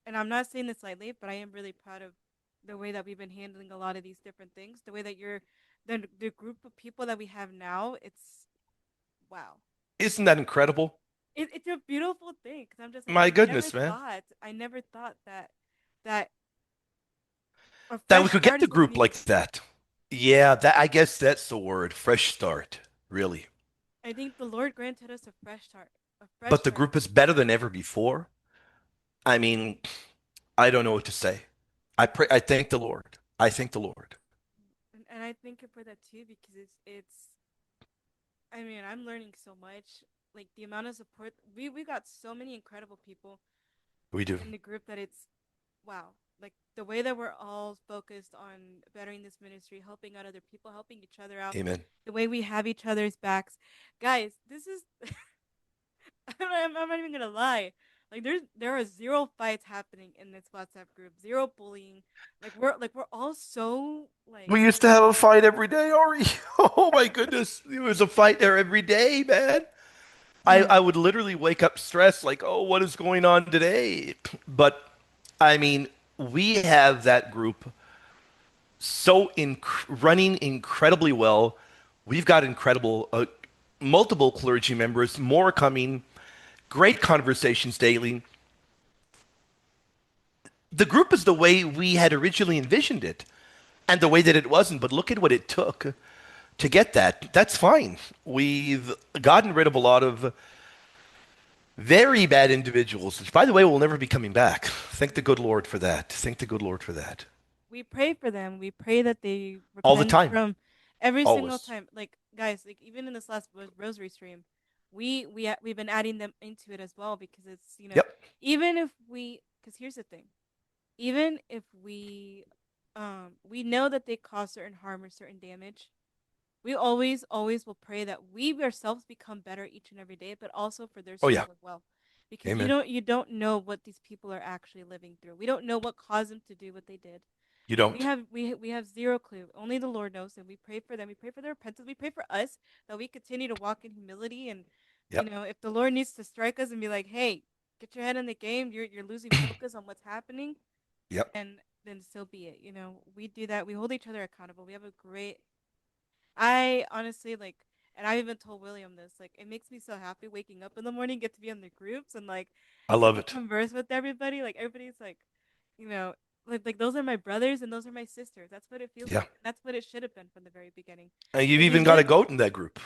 and I'm not saying this lightly, but I am really proud of the way that we've been handling a lot of these different things. The way that the group of people that we have now, it's wow. Isn't that incredible? It's a beautiful thing because I'm just like My goodness, man. I never thought that a That we fresh could get start the is what we group needed. like that. Yeah, that I guess that's the word. Fresh start, really. I think the Lord granted us a fresh start, a fresh But the start, group is better than ever before. I mean, I don't know what to say. I pray, I thank the Lord. I thank the Lord. and I thank Him for that too because it's. I mean, I'm learning so much. Like the amount of support we got so many incredible people We do. in the group that it's wow. Like the way that we're all focused on bettering this ministry, helping out other people, helping each other out, Amen. the way we have each other's backs, guys. This is I'm not even gonna lie. Like there are zero fights happening in this WhatsApp group, zero bullying. We're all so like We used to have a fight every day, Ari. Oh my goodness. There was a fight there every day, man. I would literally wake up stressed, like, oh, what is going on today? But I mean, we have that group running incredibly well. We've got incredible, multiple clergy members, more coming, great conversations daily. The group is the way we had originally envisioned it and the way that it wasn't, but look at what it took to get that. That's fine. We've gotten rid of a lot of very bad individuals, which, by the way, will never be coming back. Thank the good Lord for that. Thank the good Lord for that. we pray for them. We pray that they All the repent time. from every single Always. time. Like guys, like even in this last rosary stream, we've been adding them into it as well because it's Yep. even if because here's the thing, even if we know that they cause certain harm or certain damage, we always will pray that we ourselves become better each and every day, but also for their Oh, yeah. soul as well, because Amen. you don't know what these people are actually living through. We don't know what caused them to do what they did. You don't. We have zero clue. Only the Lord knows, and we pray for them. We pray for their repentance. We pray for us that we continue to walk in humility. And Yep. if the Lord needs to strike us and be like, "Hey, get your head in the game. You're losing focus on what's happening," Yep. then so be it. We do that. We hold each other accountable. We have a great. I honestly like, and I even told William this. Like, it makes me so happy waking up in the morning, get to be on the groups, and like I get love to it. converse with everybody. Like everybody's like, you know, like those are my brothers and those are my sisters. That's what it feels Yeah. like. That's what it should have been from the very beginning. And you've Because we even got a live. goat in that group.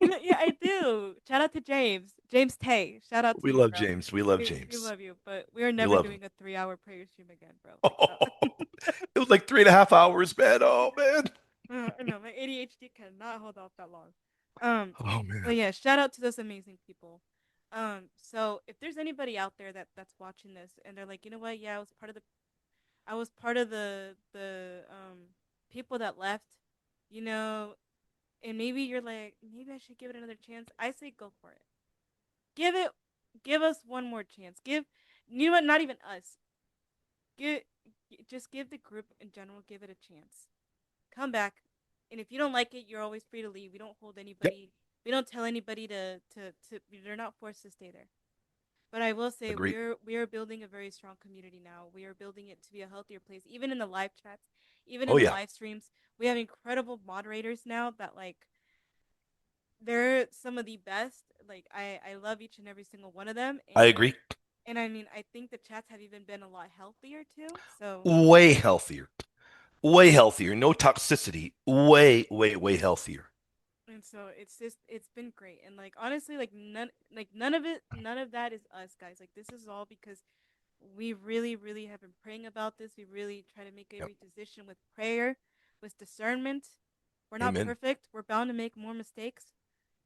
Yeah, I do. Shout out to James Tay. Shout out to We you, love bro. James. We love We James. love you, but we are We never love him. doing a 3 hour prayer stream again, bro. Like, Oh, it was like 3.5 hours, man. Oh, man. I know my ADHD cannot hold off that long. Um, Oh, man. but yeah, shout out to those amazing people. So if there's anybody out there that's watching this and they're like, you know what, yeah, I was part of the people that left, you know, and maybe you're like, maybe I should give it another chance. I say go for it. Give it, give us one more chance. You know what? Not even us. Give, just give the group in general. Give it a chance. Come back, and if you don't like it, you're always free to leave. We don't hold Yep. anybody. We don't tell anybody to. They're not forced to stay there. But I will say Agreed. we are building a very strong community now. We are building it to be a healthier place. Even in the live chats, even Oh, in the yeah. live streams, we have incredible moderators now that like they're some of the best. Like I love each and every single one of them, I agree. and I mean I think the chats have even been a lot healthier too. So Way healthier. Way healthier. No toxicity. Way, way, way healthier. and so it's been great. And like honestly, like none of that is us guys. Like this is all because we really, really have been praying about this. We really try to make Yep. every decision with prayer, with discernment. We're not Amen. perfect. We're bound to make more mistakes.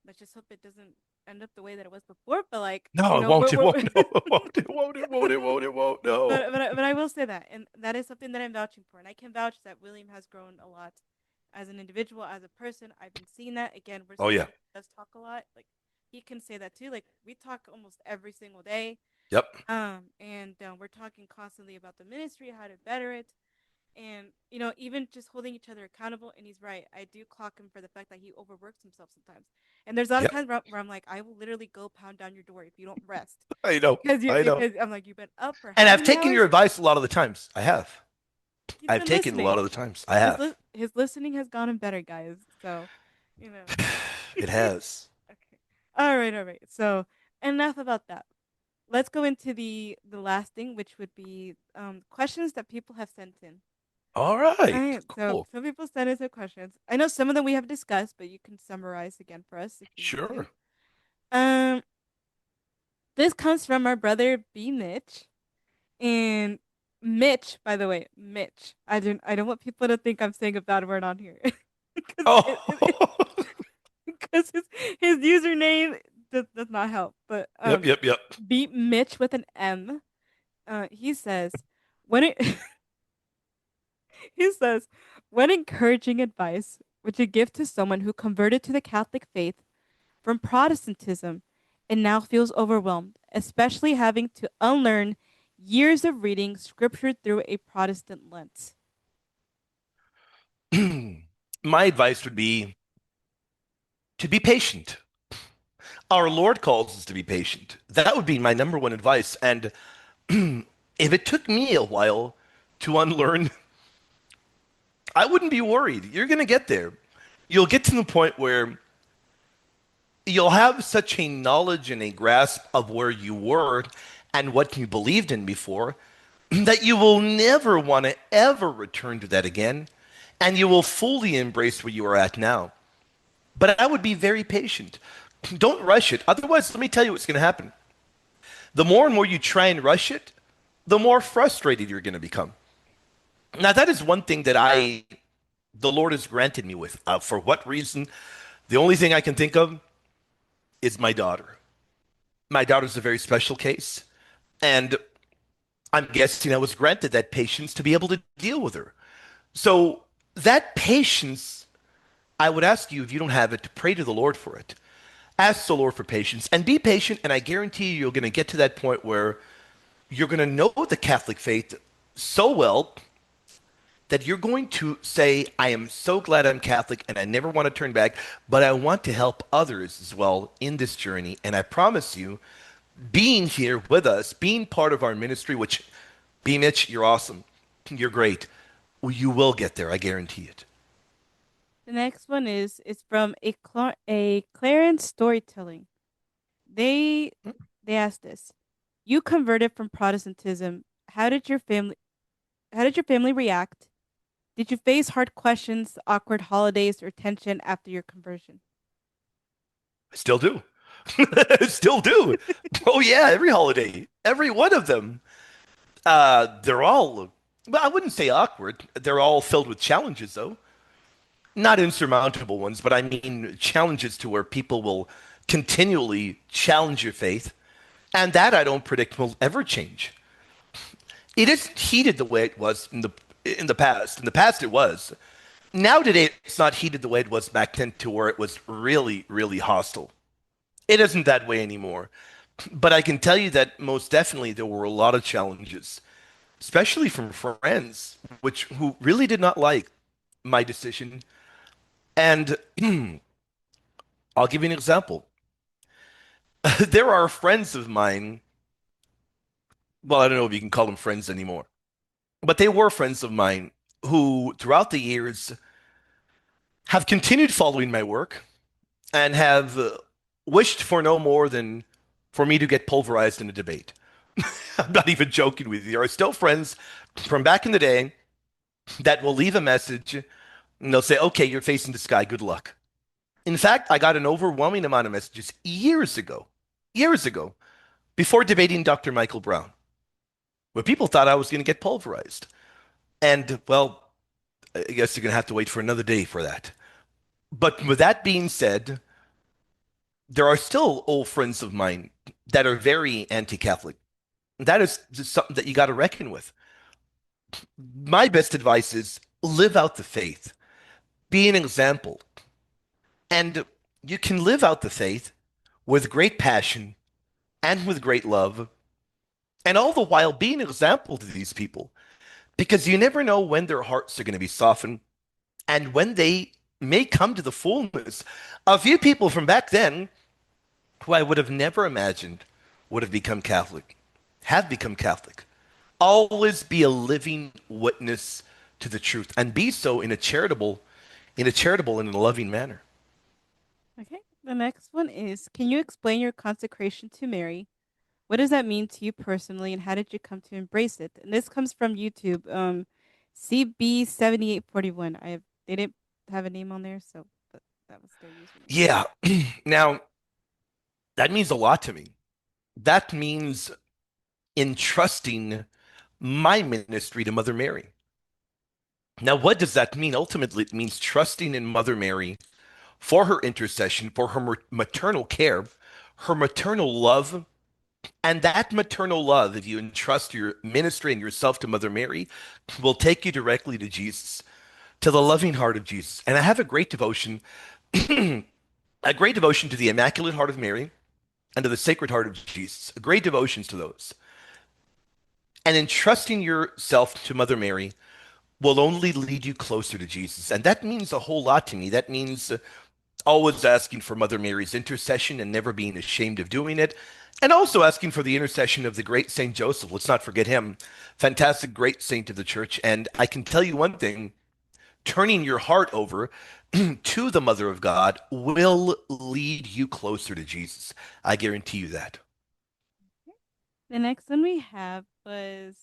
Let's just hope it doesn't end up the way that it was before. But like, No, it we're, won't. It we're won't. No, it won't. It won't. It won't. It won't. It won't. No. but I will say that, and that is something that I'm vouching for, and I can vouch that William has grown a lot as an individual, as a person. I've been seeing that. Again, we're Oh someone yeah. who does talk a lot. Like he can say that too. Like we talk almost every single day, Yep. and we're talking constantly about the ministry, how to better it, and even just holding each other accountable. And he's right. I do clock him for the fact that he overworks himself sometimes. And there's a lot of Yep. times where I'm like, I will literally go pound down your door if you don't rest, I know. I know. because I'm like, you've been up for And how I've many taken your hours? advice a lot of the times. I have. He's I've been taken a lot listening. of the times. I have. His listening has gotten better, guys. So, you It know. has. Okay. All right, all right. So, enough about that. Let's go into the last thing, which would be questions that people have sent in. All All right. right. So, Cool. some people sent in some questions. I know some of them we have discussed, but you can summarize again for us if you need to. Sure. Um, this comes from our brother B Mitch. And Mitch, by the way, Mitch. I don't want people to think I'm saying a bad word on here. Because Oh. because his username does not help. But Yep. Yep. Yep. beat Mitch with an M. He says when it he says when encouraging advice would you give to someone who converted to the Catholic faith from Protestantism and now feels overwhelmed, especially having to unlearn years of reading scripture through a Protestant lens. My advice would be to be patient. Our Lord calls us to be patient. That would be my number one advice. And if it took me a while to unlearn, I wouldn't be worried. You're going to get there. You'll get to the point where you'll have such a knowledge and a grasp of where you were and what you believed in before that you will never want to ever return to that again. And you will fully embrace where you are at now. But I would be very patient. Don't rush it. Otherwise, let me tell you what's going to happen. The more and more you try and rush it, the more frustrated you're going to become. Now, that is one thing that the Lord has granted me with. For what reason? The only thing I can think of is my daughter. My daughter's a very special case. And I'm guessing I was granted that patience to be able to deal with her. So, that patience, I would ask you, if you don't have it, to pray to the Lord for it. Ask the Lord for patience and be patient. And I guarantee you, you're going to get to that point where you're going to know the Catholic faith so well that you're going to say, I am so glad I'm Catholic and I never want to turn back, but I want to help others as well in this journey. And I promise you, being here with us, being part of our ministry, which, B. Mitch, you're awesome. You're great. Well, you will get there. I guarantee it. The next one is from a Clarence Storytelling. They they asked this: you converted from Protestantism. How did your family react? Did you face hard questions, awkward holidays, or tension after your conversion? I still do. Still do. Oh, yeah, every holiday, every one of them. They're all, well, I wouldn't say awkward. They're all filled with challenges, though. Not insurmountable ones, but I mean challenges to where people will continually challenge your faith. And that I don't predict will ever change. It isn't heated the way it was in the past. In the past, it was. Now today, it's not heated the way it was back then, to where it was really, really hostile. It isn't that way anymore. But I can tell you that most definitely there were a lot of challenges, especially from friends, which who really did not like my decision. And I'll give you an example. There are friends of mine. Well, I don't know if you can call them friends anymore, but they were friends of mine who, throughout the years, have continued following my work and have wished for no more than for me to get pulverized in a debate. I'm not even joking with you. There are still friends from back in the day that will leave a message and they'll say, okay, you're facing the sky. Good luck. In fact, I got an overwhelming amount of messages years ago, before debating Dr. Michael Brown, But people thought I was going to get pulverized. And well, I guess you're going to have to wait for another day for that. But with that being said, there are still old friends of mine that are very anti-Catholic. That is just something that you got to reckon with. My best advice is live out the faith, be an example. And you can live out the faith with great passion and with great love, and all the while be an example to these people because you never know when their hearts are going to be softened and when they may come to the fullness. A few people from back then who I would have never imagined would have become Catholic, have become Catholic. Always be a living witness to the truth and be so in a charitable and in a loving manner. Okay. The next one is, can you explain your consecration to Mary? What does that mean to you personally, and how did you come to embrace it? And this comes from YouTube. CB7841. They didn't have a name on there, so but that was their username. Yeah. Now, that means a lot to me. That means entrusting my ministry to Mother Mary. Now, what does that mean? Ultimately, it means trusting in Mother Mary for her intercession, for her maternal care, her maternal love. And that maternal love, if you entrust your ministry and yourself to Mother Mary, will take you directly to Jesus, to the loving heart of Jesus. And I have a great devotion, a great devotion to the Immaculate Heart of Mary and to the Sacred Heart of Jesus, great devotions to those. And entrusting yourself to Mother Mary will only lead you closer to Jesus. And that means a whole lot to me. That means always asking for Mother Mary's intercession and never being ashamed of doing it. And also asking for the intercession of the great Saint Joseph. Let's not forget him. Fantastic, great saint of the church. And I can tell you one thing, turning your heart over to the Mother of God will lead you closer to Jesus. I guarantee you that. The next one we have was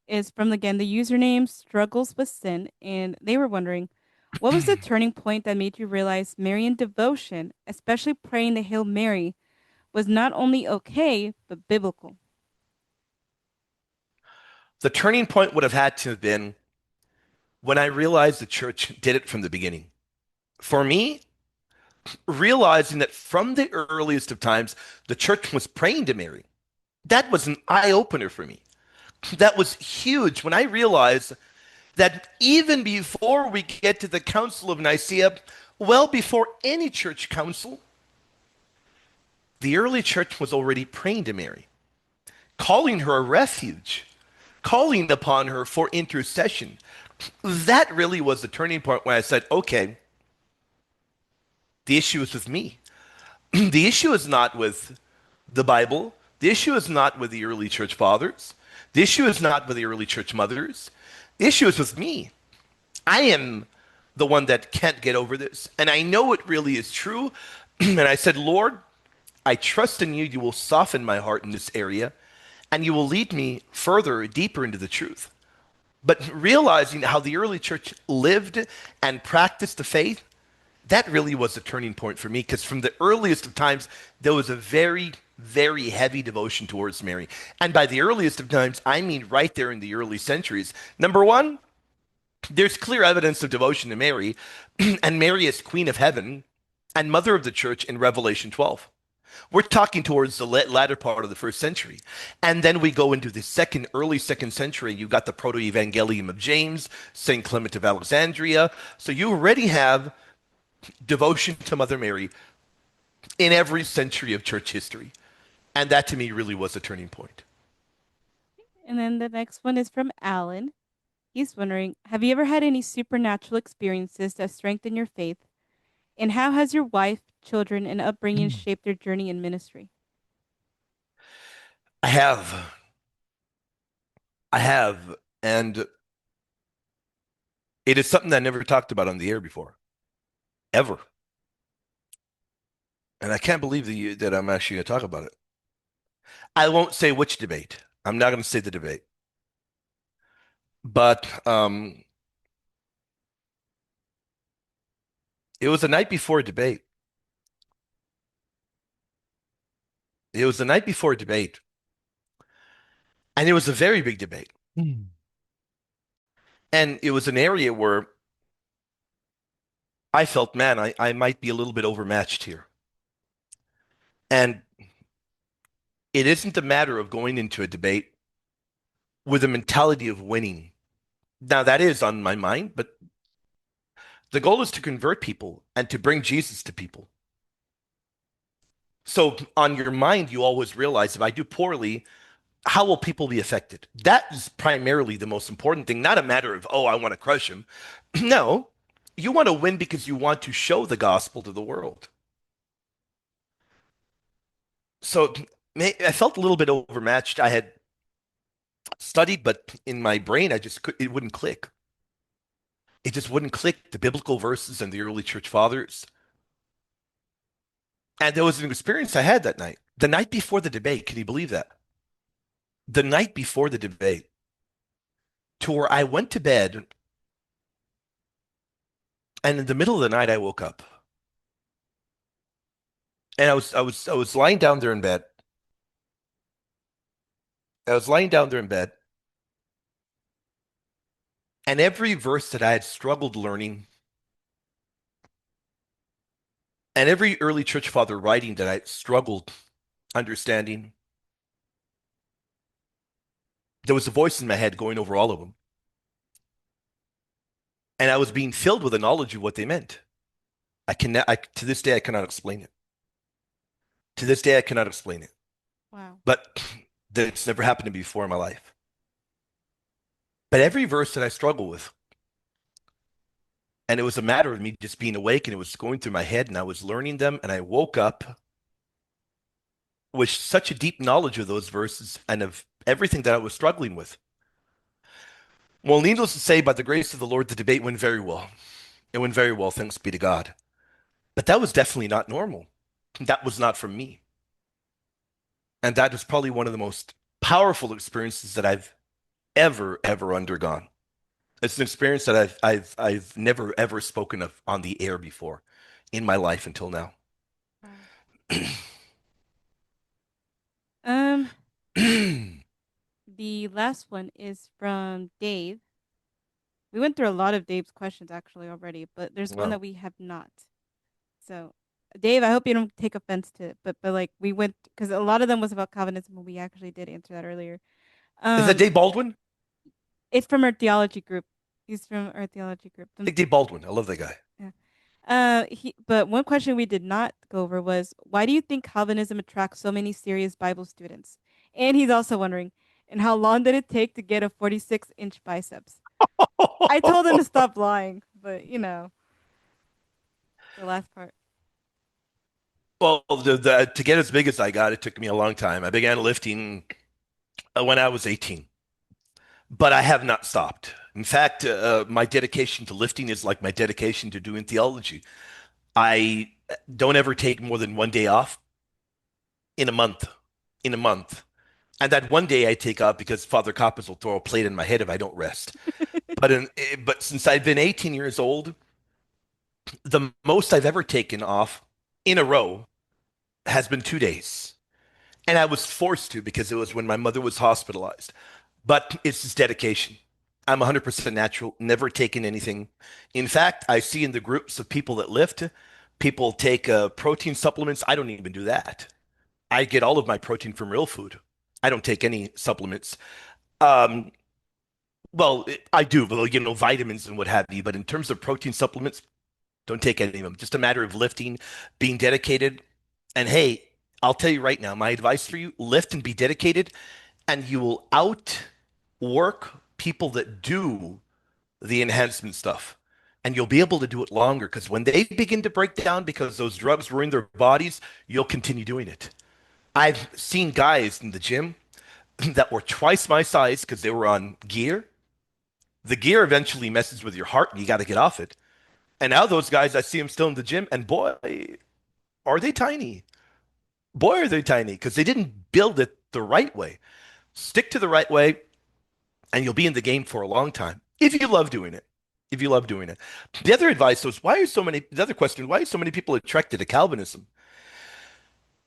is from again the username struggles with sin, and they were wondering, what was the turning point that made you realize Marian devotion, especially praying the Hail Mary, was not only okay but biblical? The turning point would have had to have been when I realized the church did it from the beginning. For me, realizing that from the earliest of times, the church was praying to Mary. That was an eye opener for me. That was huge when I realized that even before we get to the Council of Nicaea, well before any church council, the early church was already praying to Mary, calling her a refuge, calling upon her for intercession. That really was the turning point where I said, okay, the issue is with me. The issue is not with the Bible. The issue is not with the early church fathers. The issue is not with the early church mothers. The issue is with me. I am the one that can't get over this. And I know it really is true. And I said, Lord, I trust in you. You will soften my heart in this area and you will lead me further, deeper into the truth. But realizing how the early church lived and practiced the faith, that really was a turning point for me because from the earliest of times, there was a very, very heavy devotion towards Mary. And by the earliest of times, I mean right there in the early centuries. Number one, there's clear evidence of devotion to Mary, and Mary is Queen of Heaven and Mother of the Church in Revelation 12. We're talking towards the latter part of the first century. And then we go into the early second century. You've got the Proto-Evangelium of James, St. Clement of Alexandria. So you already have devotion to Mother Mary in every century of church history. And that to me really was a turning point. And then the next one is from Alan. He's wondering, have you ever had any supernatural experiences that strengthen your faith? And how has your wife, children, and upbringing shaped your journey in ministry? I have, I have, and it is something I never talked about on the air before, ever. And I can't believe that I'm actually going to talk about it. I won't say which debate. I'm not going to say the debate. But it was the night before a debate. It was the night before a debate. And it was a very big debate. Mm. And it was an area where I felt, man, I might be a little bit overmatched here. And it isn't a matter of going into a debate with a mentality of winning. Now, that is on my mind, but the goal is to convert people and to bring Jesus to people. So, on your mind, you always realize if I do poorly, how will people be affected? That is primarily the most important thing, not a matter of, oh, I want to crush him. No, you want to win because you want to show the gospel to the world. So, I felt a little bit overmatched. I had studied, but in my brain, it wouldn't click. It just wouldn't click the biblical verses and the early church fathers. And there was an experience I had that night, the night before the debate. Can you believe that? The night before the debate, to where I went to bed, and in the middle of the night, I woke up, and I was lying down there in bed. I was lying down there in bed, and every verse that I had struggled learning, and every early church father writing that I struggled understanding, there was a voice in my head going over all of them, and I was being filled with a knowledge of what they meant. To this day, I cannot explain it. To this day, I cannot explain it. Wow. But that's never happened to me before in my life. But every verse that I struggle with, and it was a matter of me just being awake and it was going through my head and I was learning them and I woke up with such a deep knowledge of those verses and of everything that I was struggling with. Well, needless to say, by the grace of the Lord, the debate went very well. It went very well, thanks be to God. But that was definitely not normal. That was not from me. And that was probably one of the most powerful experiences that I've ever undergone. It's an experience that I've never ever spoken of on the air before in my life until now. Wow. Um, the last one is from Dave. We went through a lot of Dave's questions actually already, but there's one Wow. that we have not. So, Dave, I hope you don't take offense to it, but like we went because a lot of them was about Calvinism, and we actually did answer that earlier. Is that Um, Dave Baldwin? it's from our theology group. He's from our theology group. I think Dave Baldwin. I love that guy. Yeah. But one question we did not go over was why do you think Calvinism attracts so many serious Bible students? And he's also wondering, and how long did it take to get a 46-inch biceps? I told him to stop lying, but the last part. Well, to get as big as I got, it took me a long time. I began lifting when I was 18, but I have not stopped. In fact, my dedication to lifting is like my dedication to doing theology. I don't ever take more than one day off in a month. In a month. And that one day I take off because Father Coppers will throw a plate in my head if I don't rest. But since I've been 18 years old, the most I've ever taken off in a row has been 2 days. And I was forced to because it was when my mother was hospitalized. But it's just dedication. I'm 100% natural, never taken anything. In fact, I see in the groups of people that lift, people take protein supplements. I don't even do that. I get all of my protein from real food. I don't take any supplements. Um, well, I do, but vitamins and what have you. But in terms of protein supplements, don't take any of them. Just a matter of lifting, being dedicated. And hey, I'll tell you right now, my advice for you, lift and be dedicated, and you will outwork people that do the enhancement stuff. And you'll be able to do it longer because when they begin to break down because those drugs were in their bodies, you'll continue doing it. I've seen guys in the gym that were twice my size because they were on gear. The gear eventually messes with your heart and you got to get off it. And now those guys, I see them still in the gym, and boy, are they tiny. Boy, are they tiny because they didn't build it the right way. Stick to the right way, and you'll be in the game for a long time if you love doing it. If you love doing it. The other advice was the other question, why are so many people attracted to Calvinism?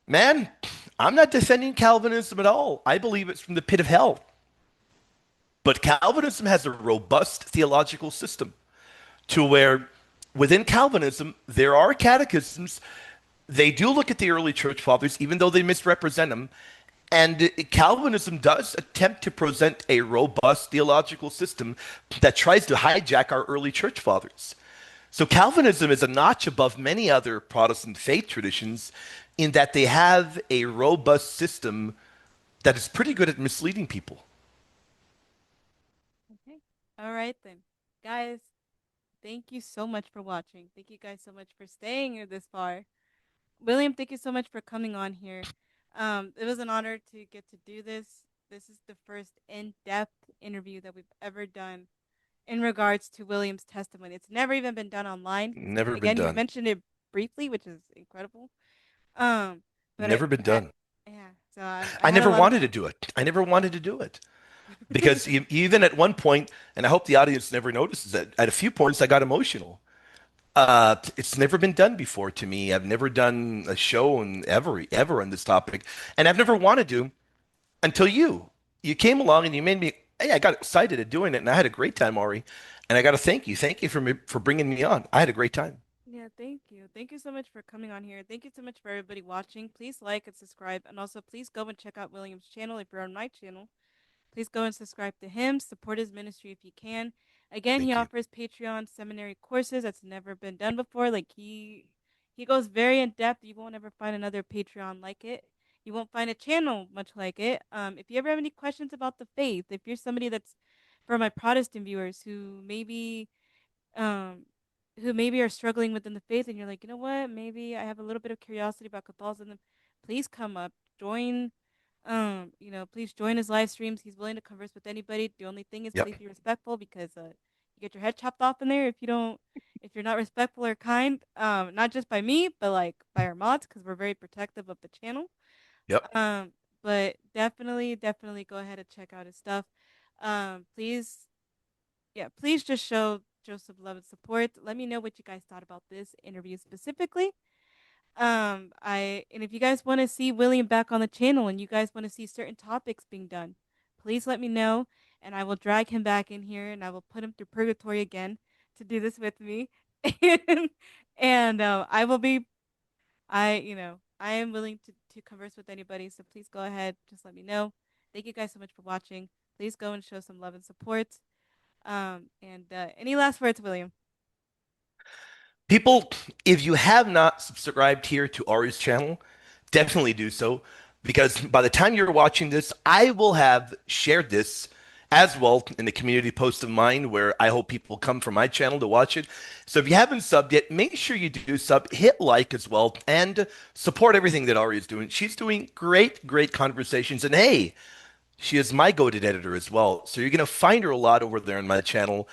Man, I'm not defending Calvinism at all. I believe it's from the pit of hell. But Calvinism has a robust theological system to where within Calvinism, there are catechisms. They do look at the early church fathers, even though they misrepresent them. And Calvinism does attempt to present a robust theological system that tries to hijack our early church fathers. So Calvinism is a notch above many other Protestant faith traditions in that they have a robust system that is pretty good at misleading people. Okay. All right then. Guys, thank you so much for watching. Thank you guys so much for staying here this far. William, thank you so much for coming on here. It was an honor to get to do this. This is the first in-depth interview that we've ever done in regards to William's testimony. It's never even been done online. Never been Again, he's done. mentioned it briefly, which is incredible. Um, but Never been done. yeah, so I I had a never lot of wanted to do it. I never wanted to do it. Because even at one point, and I hope the audience never notices that, at a few points I got emotional. It's never been done before to me. I've never done a show and ever on this topic, and I've never wanted to until you came along and you made me. Hey, I got excited at doing it, and I had a great time, Ari. And I got to thank you. Thank you for bringing me on. I had a great time. Yeah, thank you. Thank you so much for coming on here. Thank you so much for everybody watching. Please like and subscribe, and also please go and check out William's channel if you're on my channel. Please go and subscribe to him. Support his ministry if you can. Again, he Thank you. offers Patreon seminary courses that's never been done before. Like he goes very in depth. You won't ever find another Patreon like it. You won't find a channel much like it. If you ever have any questions about the faith, if you're somebody that's for my Protestant viewers um who maybe are struggling within the faith and you're like, you know what, maybe I have a little bit of curiosity about Catholicism, please come up, join please join his live streams. He's willing to converse with anybody. The only thing is Yep. please be respectful because you get your head chopped off in there if you're not respectful or kind. Not just by me, but like by our mods because we're very protective of the channel. Yep. Um, but definitely go ahead and check out his stuff. Please, yeah, please just show Joseph love and support. Let me know what you guys thought about this interview specifically. I and if you guys want to see William back on the channel and you guys want to see certain topics being done, please let me know and I will drag him back in here and I will put him through purgatory again to do this with me. and I will be I am willing to converse with anybody, so please go ahead, just let me know. Thank you guys so much for watching. Please go and show some love and support. And any last words, William? People, if you have not subscribed here to Ari's channel, definitely do so because by the time you're watching this, I will have shared this as well in the community post of mine where I hope people come from my channel to watch it. So if you haven't subbed yet, make sure you do sub, hit like as well, and support everything that Ari is doing. She's doing great, great conversations. And hey, she is my goated editor as well. So you're going to find her a lot over there on my channel,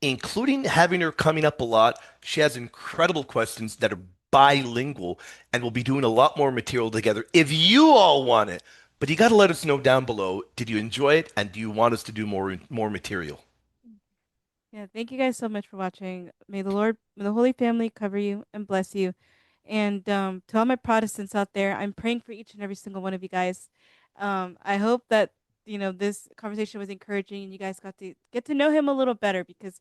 including having her coming up a lot. She has incredible questions that are bilingual, and we'll be doing a lot more material together if you all want it. But you got to let us know down below. Did you enjoy it, and do you want us to do more material? Yeah, thank you guys so much for watching. May the Holy Family cover you and bless you. And to all my Protestants out there, I'm praying for each and every single one of you guys. I hope that this conversation was encouraging and you guys got to get to know him a little better because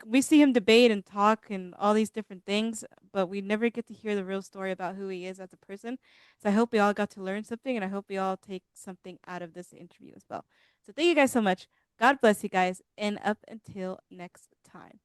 we see him debate and talk and all these different things, but we never get to hear the real story about who he is as a person. So I hope we all got to learn something, and I hope we all take something out of this interview as well. So thank you guys so much. God bless you guys, and up until next time.